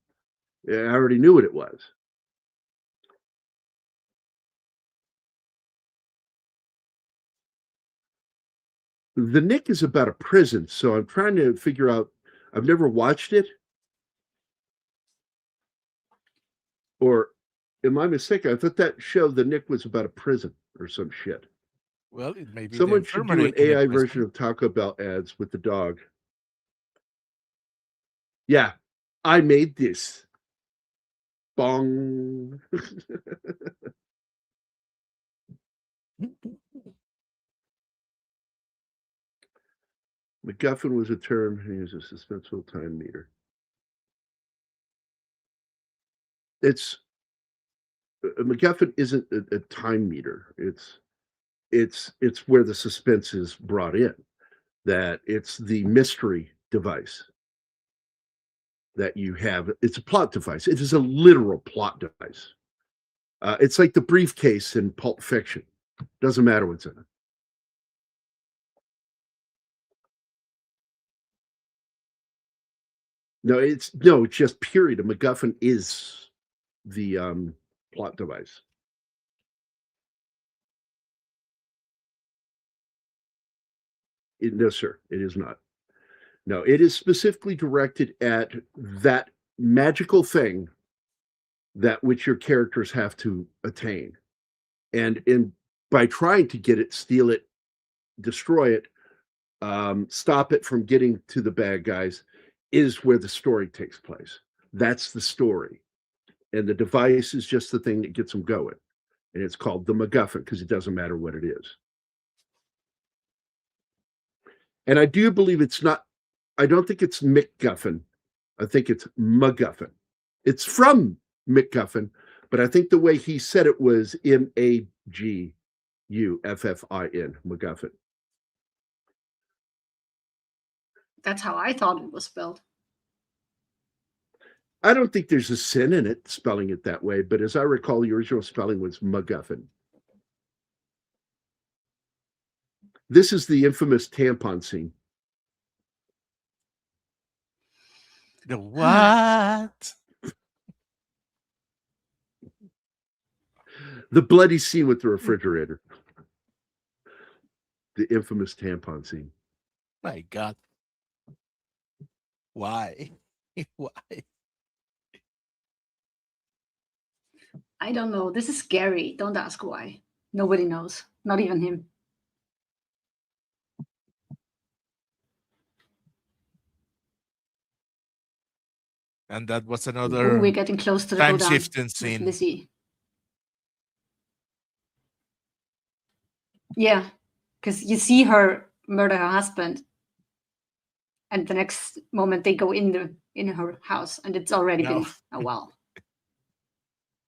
I already knew what it was. The Nick is about a prison, so I'm trying to figure out. I've never watched it. Or am I mistaken? I thought that show, The Nick, was about a prison or some shit.
Well, it may be the
Someone should do
infirmary
an
in a
AI
prison.
version of Taco Bell ads with the dog. Yeah, I made this. Bong. MacGuffin was a term used as a suspenseful time meter. It's a MacGuffin isn't a time meter. It's where the suspense is brought in. That it's the mystery device that you have. It's a plot device. It is a literal plot device. It's like the briefcase in Pulp Fiction. Doesn't matter what's in it. No, it's just period. A MacGuffin is the plot device. No, sir, it is not. No, it is specifically directed at that magical thing that which your characters have to attain. And by trying to get it, steal it, destroy it, stop it from getting to the bad guys, is where the story takes place. That's the story. And the device is just the thing that gets them going. And it's called the MacGuffin because it doesn't matter what it is. And I do believe it's not, I don't think it's MacGuffin. I think it's MacGuffin. It's from MacGuffin, but I think the way he said it was MAGUFFIN, MacGuffin.
That's how I thought it was spelled.
I don't think there's a sin in it, spelling it that way, but as I recall, the original spelling was MacGuffin. This is the infamous tampon scene.
The what?
The bloody scene with the refrigerator. The infamous tampon scene.
My God. Why? Why?
I don't know. This is scary. Don't ask why. Nobody knows. Not even him.
And that was
Ooh,
another
we're getting close to the
time
showdown
shifting
with
scene.
Lizzie. Yeah, because you see her murder her husband, and the next moment they go in her house, and it's already
No.
been a while.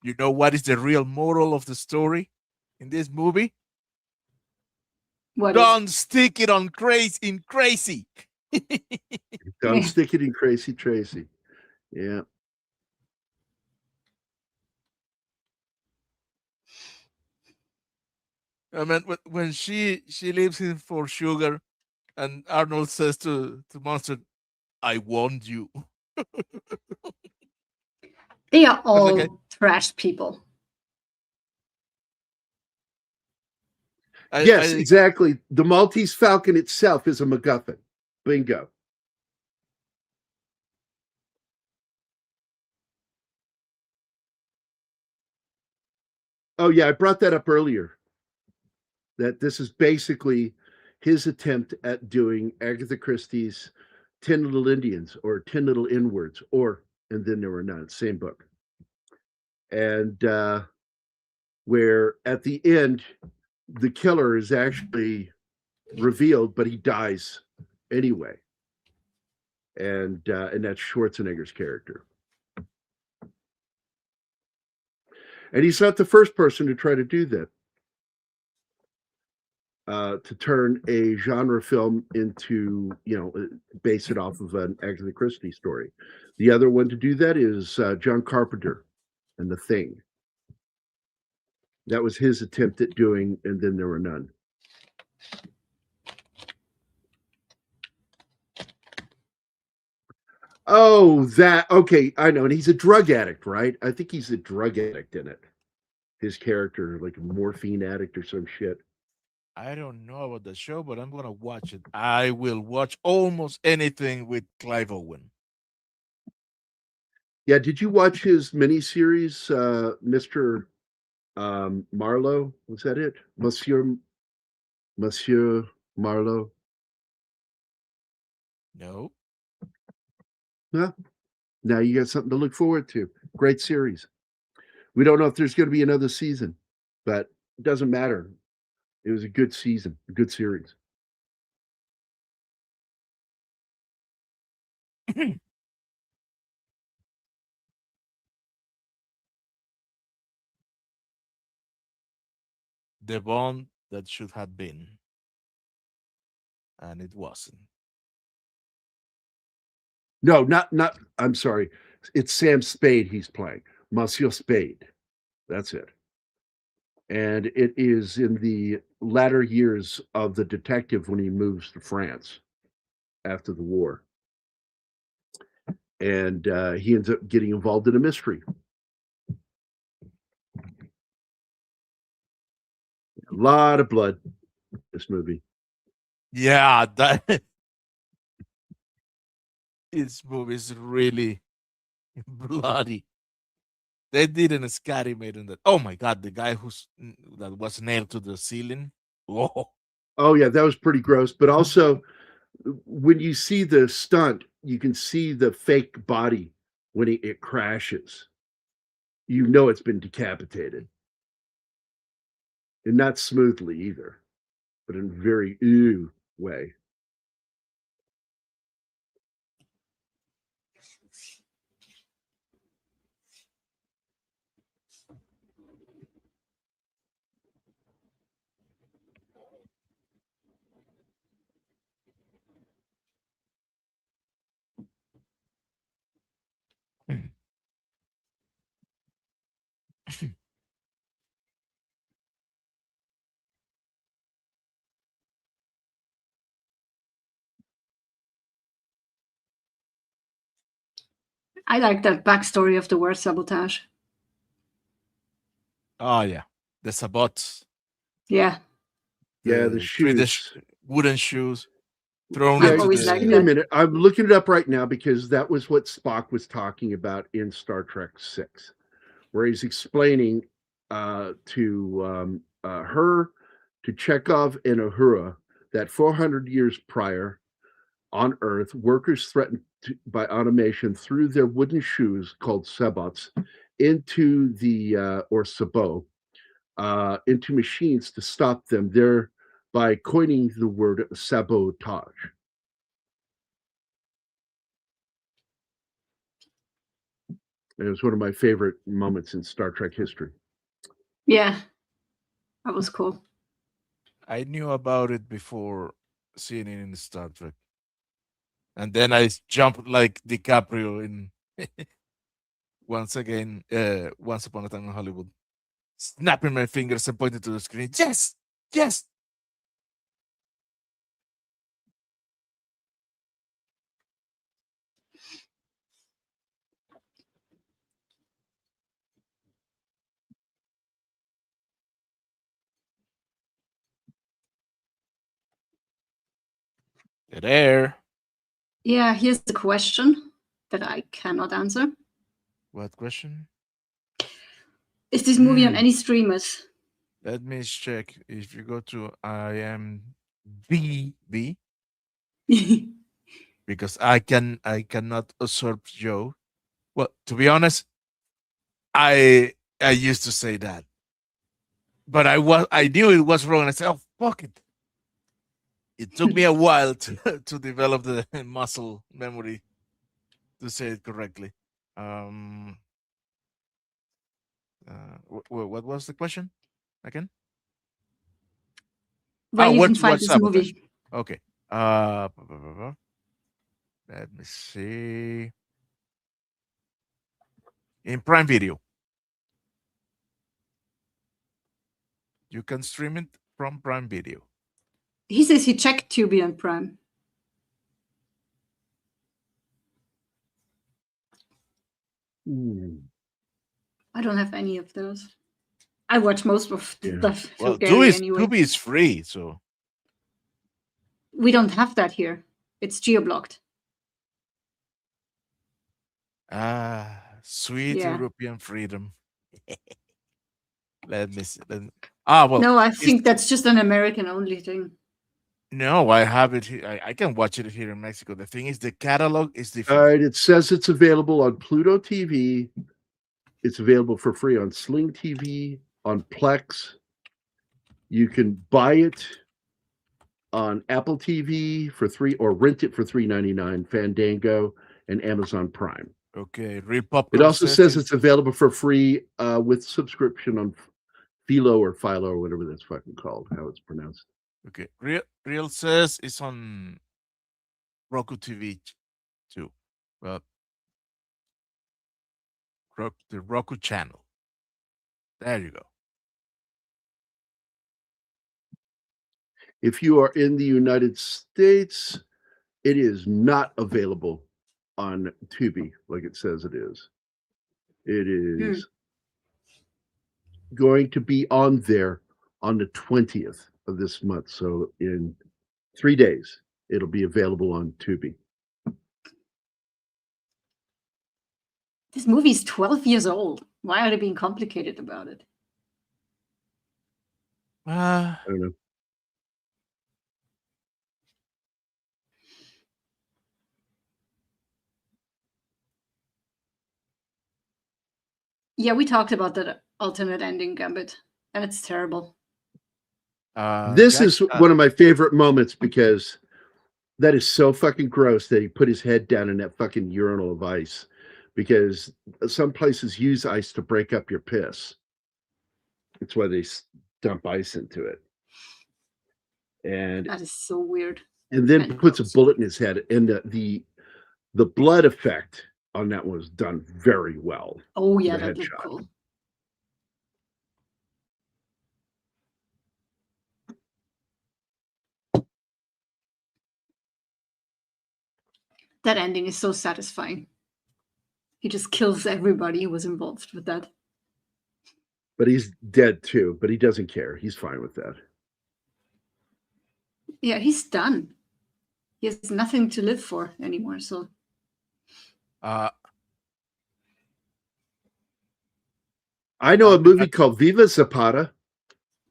You know what is the real moral of the story in this movie?
What
Don't stick it on crazy.
Don't
Yeah.
stick it in Crazy Tracy. Yeah.
I mean, when she leaves him for sugar, and Arnold says to Monster, "I warned you."
They are all
okay.
trash people.
Yes, exactly. The Maltese Falcon itself is a MacGuffin. Bingo. Oh, yeah, I brought that up earlier. That this is basically his attempt at doing Agatha Christie's 10 Little Indians or 10 Little Inwards, or And Then There Were None, same book. And where at the end, the killer is actually revealed, but he dies anyway. And that's Schwarzenegger's character. And he's not the first person to try to do that. To turn a genre film into, base it off of an Agatha Christie story. The other one to do that is John Carpenter and The Thing. That was his attempt at doing And Then There Were None. Oh, that okay. I know, and he's a drug addict, right? I think he's a drug addict in it. His character, like a morphine addict or some shit.
I don't know about the show, but I'm gonna watch it. I will watch almost anything with Clive Owen.
Yeah, did you watch his miniseries, Mr. Marlowe? Was that it? Monsieur Marlowe?
No.
Well, now you got something to look forward to. Great series. We don't know if there's going to be another season, but it doesn't matter. It was a good season, a good series.
The Bond that should have been, and it wasn't.
No, not. I'm sorry. It's Sam Spade he's playing. Monsieur Spade. That's it. And it is in the latter years of the detective when he moves to France after the war. And he ends up getting involved in a mystery. A lot of blood. This movie.
Yeah, that this movie is really bloody. They did an scary made in that. Oh my god, the guy that was nailed to the ceiling. Oh,
Oh yeah, that was pretty gross. But also, when you see the stunt, you can see the fake body when it crashes. You know it's been decapitated, and not smoothly either, but in a very ew way.
I like that backstory of the word sabotage.
oh yeah, the sabots.
Yeah,
Yeah, the shoes.
Wooden shoes thrown
Yeah,
I've
into
always
just
liked
give me a
that.
minute. I'm looking it up right now because that was what Spock was talking about in Star Trek 6, where he's explaining to her, to Chekhov and Uhura, that 400 years prior on Earth, workers threatened by automation threw their wooden shoes called sabots into or sabot, into machines to stop them, thereby coining the word sabotage. It was one of my favorite moments in Star Trek history.
Yeah, that was cool.
I knew about it before seeing it in Star Trek, and then I jumped like DiCaprio in once again. Once upon a time in Hollywood, snapping my fingers and pointing to the screen. Yes, yes. There.
Yeah, here's the question that I cannot answer.
What question?
Is this movie on any streamers?
Let me check. If you go to IMDb, because I cannot absorb Joe. Well, to be honest, I used to say that, but I knew it was wrong. And I said, "Oh fuck it." It took me a while to to develop the muscle memory to say it correctly. Um, what was the question again?
Where
Oh,
you
where
can
to
find
watch
this
Sabotage?
movie?
Okay. Let me see. In Prime Video, you can stream it from Prime Video.
He says he checked Tubi and Prime. I don't have any of those. I watch most of the
Yeah.
stuff
Well,
for Gary
Tubi
anyway.
Tubi is free, so
We don't have that here. It's geo-blocked.
sweet
Yeah.
European freedom. Let me see. Well,
No, I
it's-
think that's just an American-only thing.
no, I have it here. I can watch it here in Mexico. The thing is, the catalog is
All
different.
right, it says it's available on Pluto TV. It's available for free on Sling TV, on Plex. You can buy it on Apple TV for $3 or rent it for $3.99, Fandango and Amazon Prime.
Okay, Repop.
It also says it's available for free with subscription on Philo or Philo or whatever that's fucking called, how it's pronounced.
Okay, Real says it's on Roku TV too, but the Roku channel. There you go.
If you are in the United States, it is not available on Tubi like it says it is. It is going to be on there on the 20th of this month. So in 3 days, it'll be available on Tubi.
This movie's 12 years old. Why are they being complicated about it?
I don't know.
Yeah, we talked about that alternate ending, Gambit, and it's terrible.
This is one of my favorite moments because that is so fucking gross that he put his head down in that fucking urinal of ice, because some places use ice to break up your piss. That's why they dump ice into it. And
that is so weird.
And then puts a bullet in his head, and the blood effect on that one was done very well.
Oh yeah, that looked cool. That ending is so satisfying. He just kills everybody who was involved with that.
But he's dead too, but he doesn't care. He's fine with that.
Yeah, he's done. He has nothing to live for anymore, so.
I know a movie called Viva Zapata.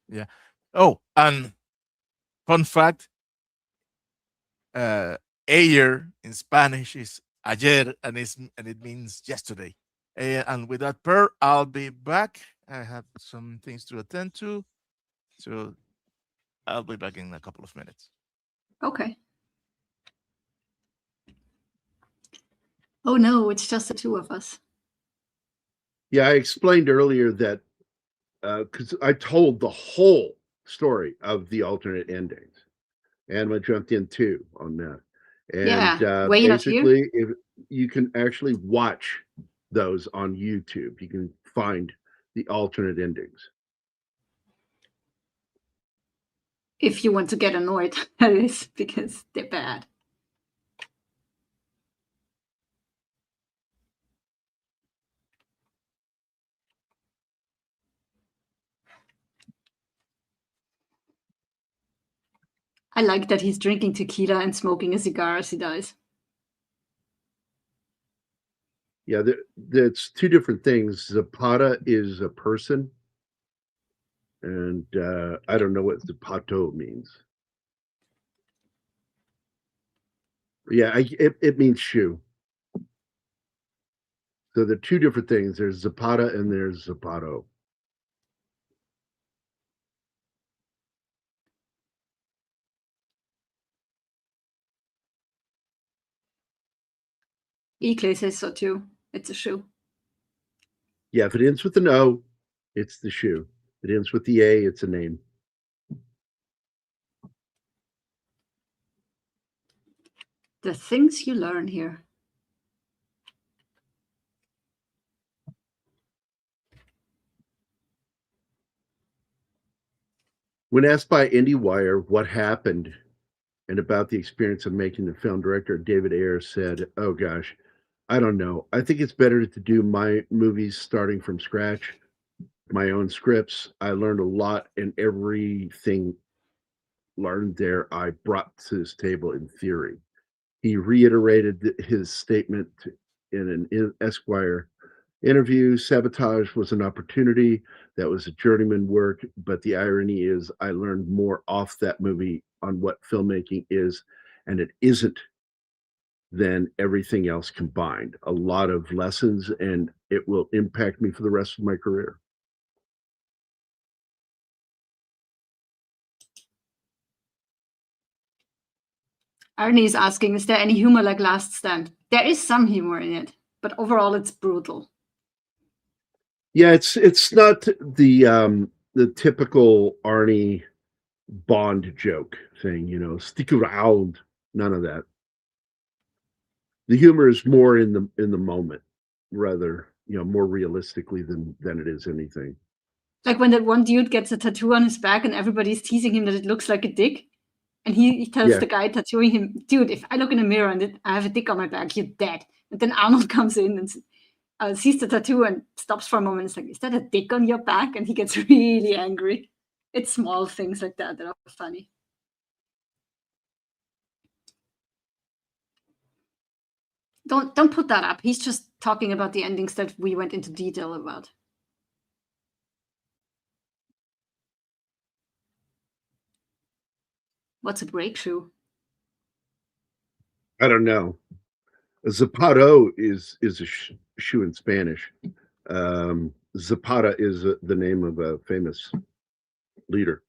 Yeah. Oh, and fun fact, ayer in Spanish is ayer, and it means yesterday. And with that per, I'll be back. I have some things to attend to, so I'll be back in a couple of minutes.
Okay. Oh no, it's just the two of us.
Yeah, I explained earlier that because I told the whole story of the alternate endings, and I jumped in too on that. And basically, if you can actually watch those on YouTube, you can find the alternate endings.
If you want to get annoyed, that is, because they're bad. I like that he's drinking tequila and smoking a cigar as he dies.
Yeah, that's two different things. Zapata is a person, and I don't know what Zapato means. Yeah, it means shoe. So they're two different things. There's Zapata and there's Zapato.
Clay says so too. It's a shoe.
Yeah, if it ends with an O, it's the shoe. If it ends with the A, it's a name.
The things you learn here.
When asked by IndieWire what happened and about the experience of making the film, director David Ayer said, "Oh gosh, I don't know. I think it's better to do my movies starting from scratch, my own scripts. I learned a lot, and everything learned there I brought to this table in theory. He reiterated his statement in an Esquire interview. Sabotage was an opportunity that was a journeyman work, but the irony is I learned more off that movie on what filmmaking is, and it isn't, than everything else combined. A lot of lessons, and it will impact me for the rest of my career.
Arnie is asking, is there any humor like Last Stand? There is some humor in it, but overall it's brutal.
Yeah, it's not the typical Arnie Bond joke thing, stick around. None of that. The humor is more in the moment, rather, more realistically than it is anything.
Like when that one dude gets a tattoo on his back and everybody's teasing him that it looks like a dick. And he tells
Yeah.
the guy tattooing him, dude, if I look in the mirror and I have a dick on my back, you're dead. And then Arnold comes in and sees the tattoo and stops for a moment. It's like, is that a dick on your back? And he gets really angry. It's small things like that are funny. Don't put that up. He's just talking about the endings that we went into detail about. What's a breakthrough?
I don't know. Zapato is a shoe in Spanish. Zapata is the name of a famous leader.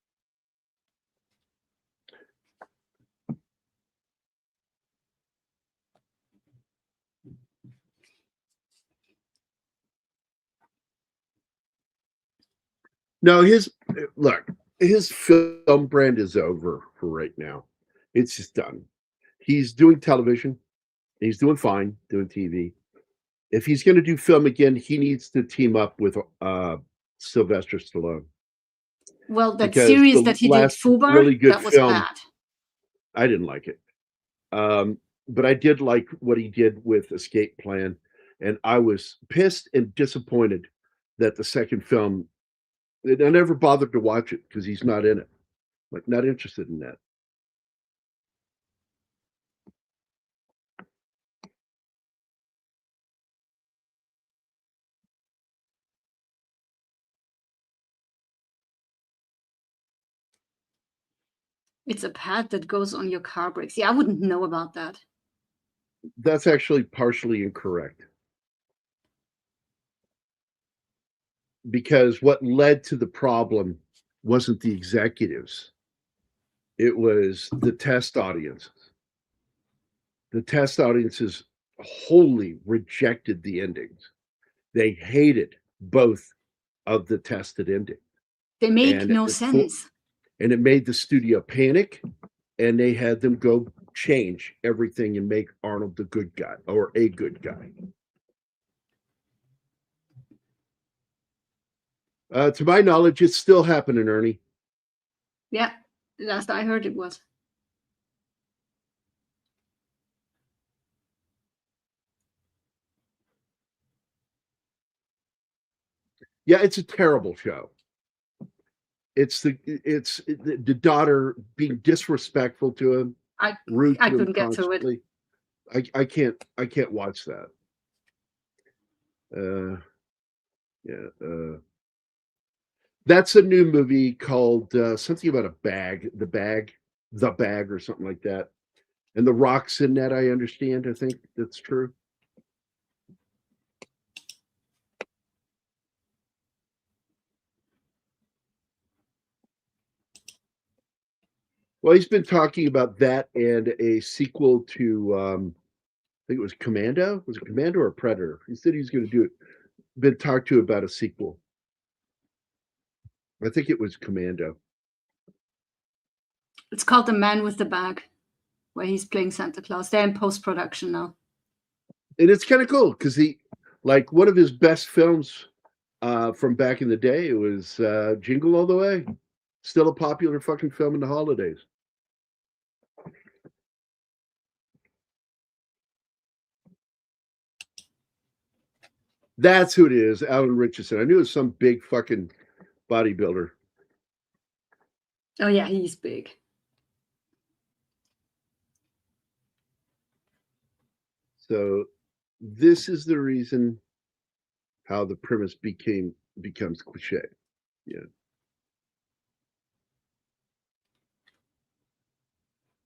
No, his film brand is over for right now. It's just done. He's doing television. He's doing fine doing TV. If he's going to do film again, he needs to team up with Sylvester Stallone.
Well, that
Because
series
the
that he did,
last
Fubar,
really good
that was
film-
bad.
I didn't like it. But I did like what he did with Escape Plan, and I was pissed and disappointed that the second film, I never bothered to watch it because he's not in it. Like, not interested in that.
It's a pad that goes on your car brakes. Yeah, I wouldn't know about that.
That's actually partially incorrect. Because what led to the problem wasn't the executives, it was the test audiences. The test audiences wholly rejected the endings. They hated both of the tested endings.
They make
And
no
it
sense.
And it made the studio panic, and they had them go change everything and make Arnold the good guy, or a good guy. To my knowledge, it's still happening, Ernie.
Yeah, last I heard it was.
Yeah, it's a terrible show. It's the daughter being disrespectful to him, rude to
I
him
couldn't get through it.
constantly. I can't watch that. That's a new movie called something about a bag, the bag, or something like that. And The Rock's in that, I understand. I think that's true. Well, he's been talking about that and a sequel to, I think it was Commando. Was it Commando or Predator? He said he's going to do it. Been talked to about a sequel. I think it was Commando.
It's called The Man with the Bag, where he's playing Santa Claus. They're in post-production now.
And it's kind of cool because like one of his best films from back in the day, it was Jingle All the Way. Still a popular fucking film in the holidays. That's who it is, Alan Richardson. I knew it was some big fucking bodybuilder.
Oh yeah, he's big.
So this is the reason how the premise becomes cliche. Yeah.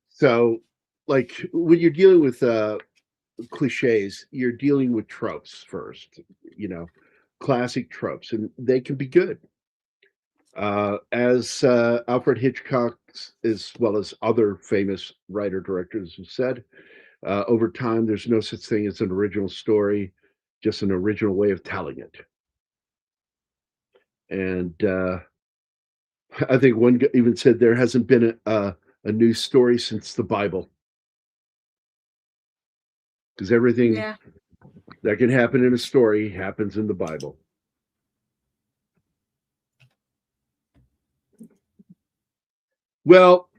So, like when you're dealing with cliches, you're dealing with tropes first. You know, classic tropes, and they can be good. As Alfred Hitchcock, as well as other famous writer directors, have said, over time, there's no such thing as an original story, just an original way of telling it. And I think one even said there hasn't been a new story since the Bible, because everything that can happen in a story happens in the Bible. Well,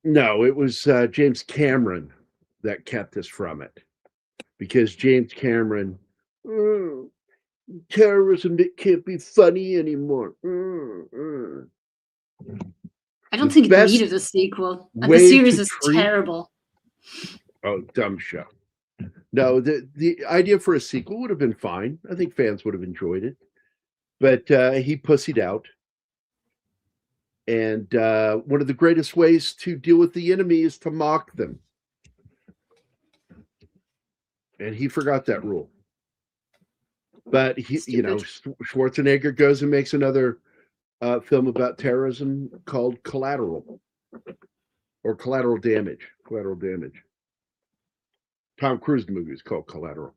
no, it was James Cameron that kept us from it, because James Cameron, terrorism, it can't be funny anymore.
I don't think it needed a sequel. And the series is terrible.
Oh, dumb show. No, the idea for a sequel would have been fine. I think fans would have enjoyed it. But he pussied out. And one of the greatest ways to deal with the enemy is to mock them. And he forgot that rule. But he, Schwarzenegger goes and makes another film about terrorism called Collateral, or Collateral Damage. Collateral Damage. Tom Cruise movie is called Collateral.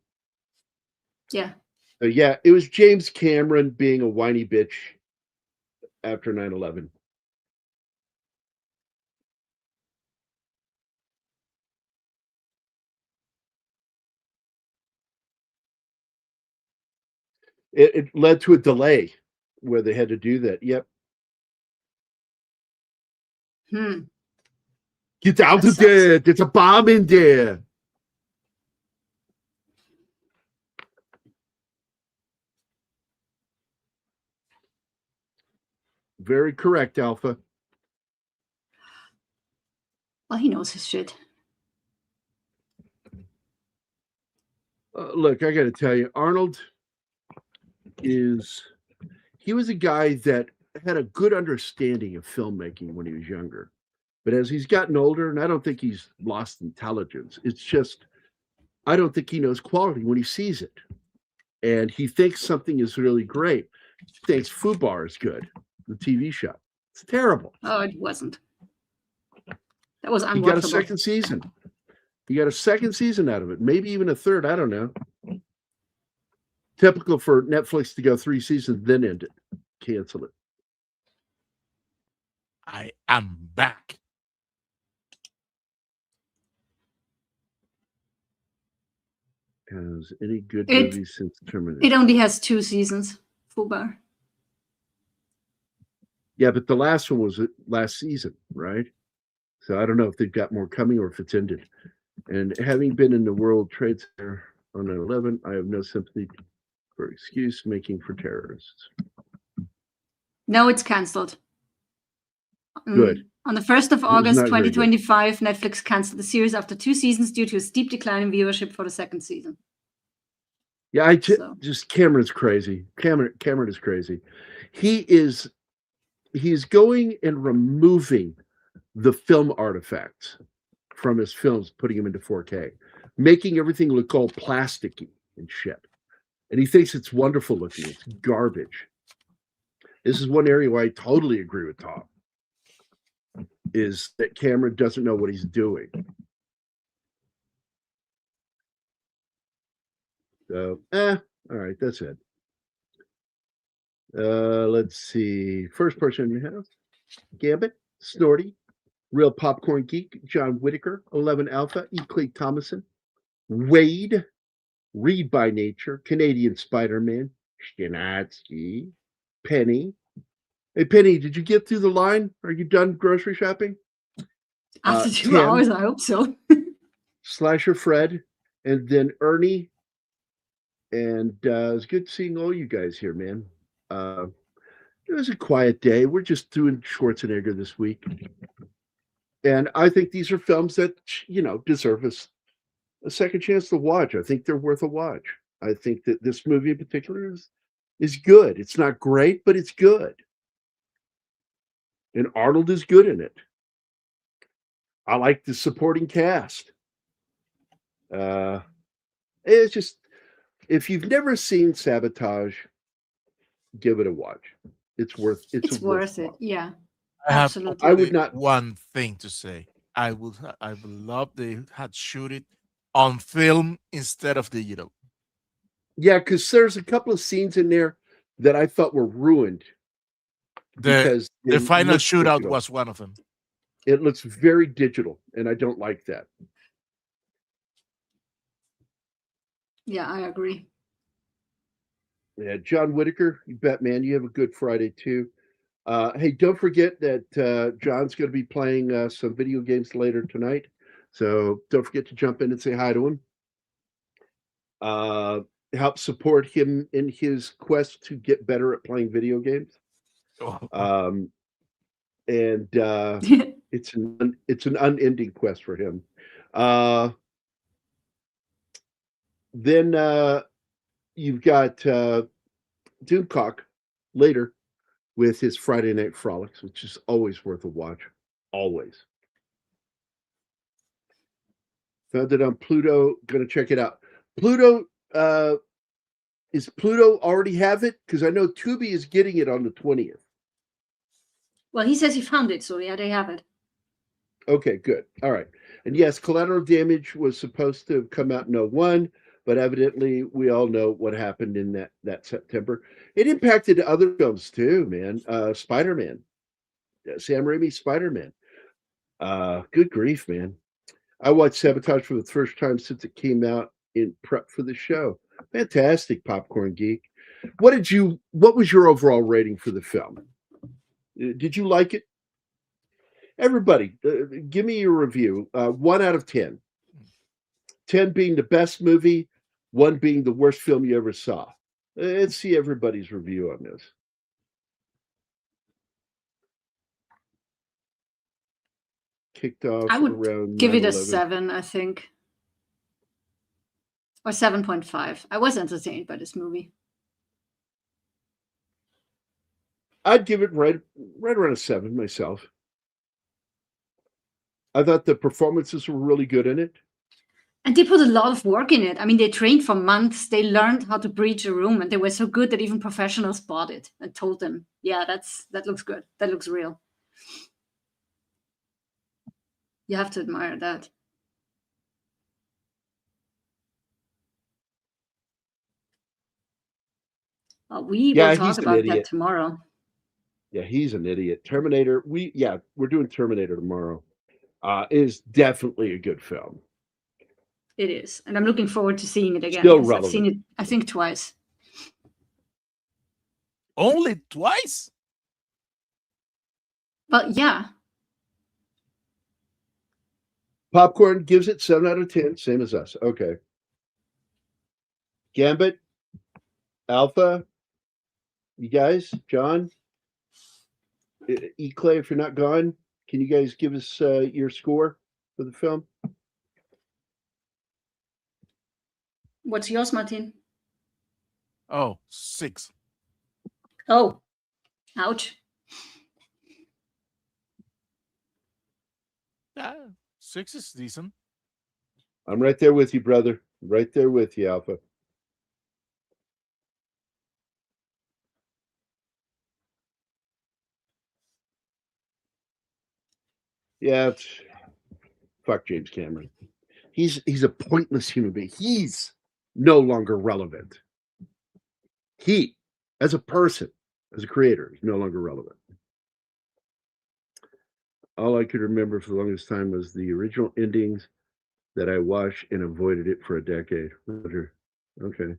Yeah.
Yeah, it was James Cameron being a whiny bitch after 9/11. It led to a delay where they had to do that. Yep. Get out of there. There's a bomb in there. Very correct, Alpha.
Well, he knows his shit.
Look, I got to tell you, Arnold he was a guy that had a good understanding of filmmaking when he was younger. But as he's gotten older, and I don't think he's lost intelligence, it's just, I don't think he knows quality when he sees it. And he thinks something is really great. He thinks Fubar is good, the TV show. It's terrible.
Oh, it wasn't. That was unwatchable.
He got a second season. He got a second season out of it, maybe even a third. I don't know. Typical for Netflix to go 3 seasons, then end it, cancel it.
I am back.
Has any good movies since Terminator?
It only has 2 seasons. Fubar.
Yeah, but the last one was last season, right? So I don't know if they've got more coming or if it's ended. And having been in the World Trade Center on 9/11, I have no sympathy for excuse making for terrorists.
No, it's cancelled.
Good.
On the 1st of August, 2025, Netflix canceled the series after 2 seasons due to a steep decline in viewership for the second season.
Yeah, just Cameron's crazy. Cameron is crazy. He's going and removing the film artifacts from his films, putting them into 4K, making everything look all plasticky and shit. And he thinks it's wonderful looking. It's garbage. This is one area where I totally agree with Tom, is that Cameron doesn't know what he's doing. So, all right, that's it. Let's see. First person we have, Gambit, Snorty, Real Popcorn Geek, John Whitaker, 11 Alpha, E. Cleek Thomason, Wade, Read by Nature, Canadian Spider-Man, Shinatsky, Penny. Hey, Penny, did you get through the line? Are you done grocery shopping?
After 2 hours, I hope so.
Slasher Fred, and then Ernie And it was good seeing all you guys here, man. It was a quiet day. We're just doing Schwarzenegger this week. And I think these are films that, deserve a second chance to watch. I think they're worth a watch. I think that this movie in particular is good. It's not great, but it's good. And Arnold is good in it. I like the supporting cast. It's just, if you've never seen Sabotage, give it a watch. It's worth
it. Yeah,
I have
absolutely.
I would not.
one thing to say. I would love they had shoot it on film instead of digital.
Yeah, because there's a couple of scenes in there that I thought were ruined.
The
they
final
look
shootout
digital.
was one of them.
It looks very digital, and I don't like that.
Yeah, I agree.
Yeah, John Whitaker, you bet, man. You have a good Friday too. Hey, don't forget that John's going to be playing some video games later tonight. So don't forget to jump in and say hi to him. Help support him in his quest to get better at playing video games.
Oh.
And it's an unending quest for him. Then you've got Doomcock later with his Friday Night Frolics, which is always worth a watch. Always. Found it on Pluto. Gonna check it out. Pluto, is Pluto already have it? Because I know Tubi is getting it on the 20th.
Well, he says he found it, so yeah, they have it.
Okay, good. All right. And yes, Collateral Damage was supposed to have come out in 2001, but evidently we all know what happened in that September. It impacted other films too, man. Spider-Man. Sam Raimi's Spider-Man. Good grief, man. I watched Sabotage for the first time since it came out in prep for the show. Fantastic, Popcorn Geek. What was your overall rating for the film? Did you like it? Everybody, give me your review. 1 out of 10. 10 being the best movie, 1 being the worst film you ever saw. Let's see everybody's review on this. Kicked off
I would
around
give it a
9/11.
7, I think. Or 7.5. I was entertained by this movie.
I'd give it right around a 7 myself. I thought the performances were really good in it.
And they put a lot of work in it. I mean, they trained for months. They learned how to breach a room, and they were so good that even professionals bought it and told them, yeah, that looks good. That looks real. You have to admire that. We will talk about that tomorrow.
Yeah, he's an idiot. Terminator. We're doing Terminator tomorrow. Is definitely a good film.
It is, and I'm looking forward to seeing it again.
Still
I've
relevant.
seen it, I think, twice.
Only twice?
But yeah.
Popcorn gives it 7 out of 10, same as us. Okay. Gambit, Alpha, you guys, John, Eclay, if you're not gone, can you guys give us your score for the film?
What's yours, Martin?
Oh, 6.
Oh, ouch.
Yeah, 6 is decent.
I'm right there with you, brother. Right there with you, Alpha. Yeah, fuck James Cameron. He's a pointless human being. He's no longer relevant. He, as a person, as a creator, is no longer relevant. All I could remember for the longest time was the original endings that I watched and avoided it for a decade. Okay.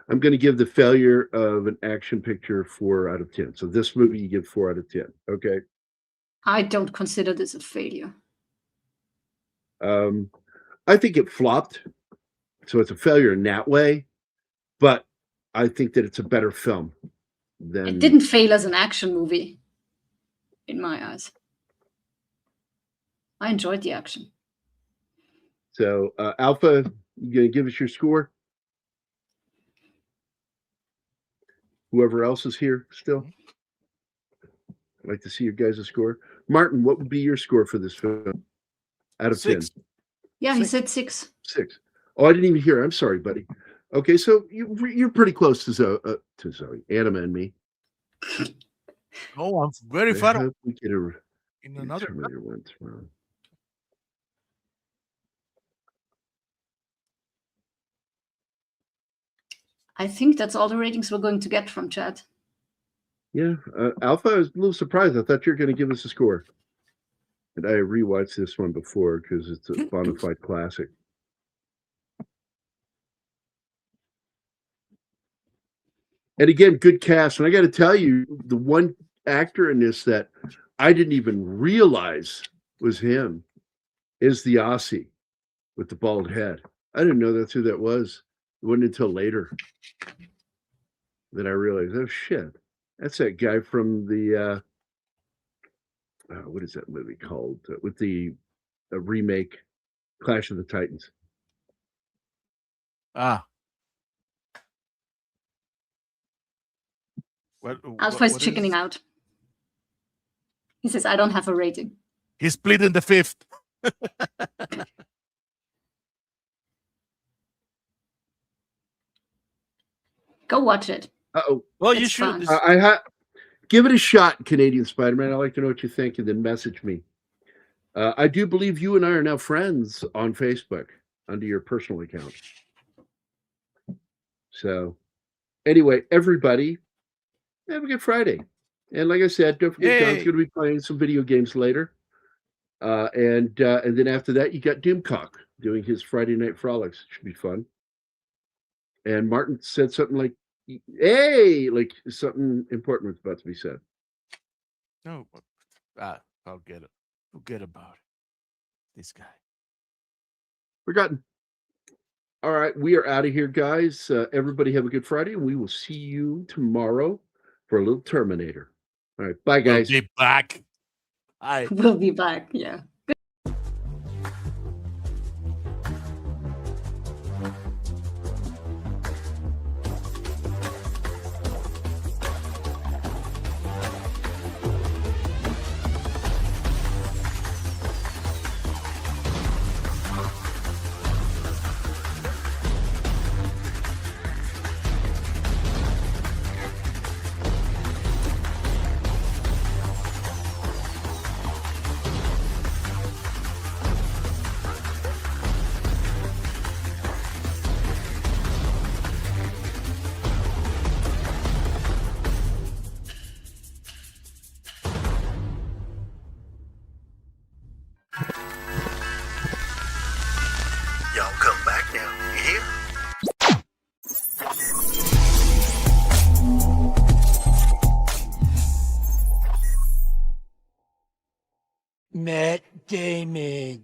I'm going to give the failure of an action picture 4 out of 10. So this movie you give 4 out of 10. Okay.
I don't consider this a failure.
I think it flopped. So it's a failure in that way. but I think that it's a better film than.
It didn't fail as an action movie, in my eyes. I enjoyed the action.
So, Alpha, you gonna give us your score? Whoever else is here still, I'd like to see your guys' score. Martin, what would be your score for this film out of
6.
10?
Yeah, he
6.
said 6.
6. Oh, I didn't even hear. I'm sorry, buddy. Okay, so you're pretty close to Zoe, Anima, and me.
Oh, I'm very
I
far
hope we get a
in another.
Terminator one tomorrow.
I think that's all the ratings we're going to get from chat.
Yeah, Alpha, I was a little surprised. I thought you were going to give us a score. And I rewatched this one before because it's a bona fide classic. And again, good cast. And I got to tell you, the one actor in this that I didn't even realize was him is the Aussie with the bald head. I didn't know that's who that was. It wasn't until later that I realized, oh shit, that's that guy from the what is that movie called with the remake Clash of the Titans?
Ah.
Alpha is chickening out. He says, I don't have a rating.
He's pleading the 5th.
Go watch it.
Uh-oh.
Well, you
It's
should.
fun.
Give it a shot, Canadian Spider-Man. I'd like to know what you think, and then message me. I do believe you and I are now friends on Facebook under your personal account. So, anyway, everybody, have a good Friday. And like I said, don't forget, John's going to be playing some video games later. And then after that, you got Doomcock doing his Friday Night Frolics. It should be fun. And Martin said something like, hey, like something important was about to be said.
No, I'll get it. Forget about it. This guy.
Forgotten. All right, we are out of here, guys. Everybody have a good Friday. We will see you tomorrow for a little Terminator. All right, bye, guys.
We'll be back. Bye.
We'll be back. Yeah.
Y'all come back now, you hear?
Matt Damon.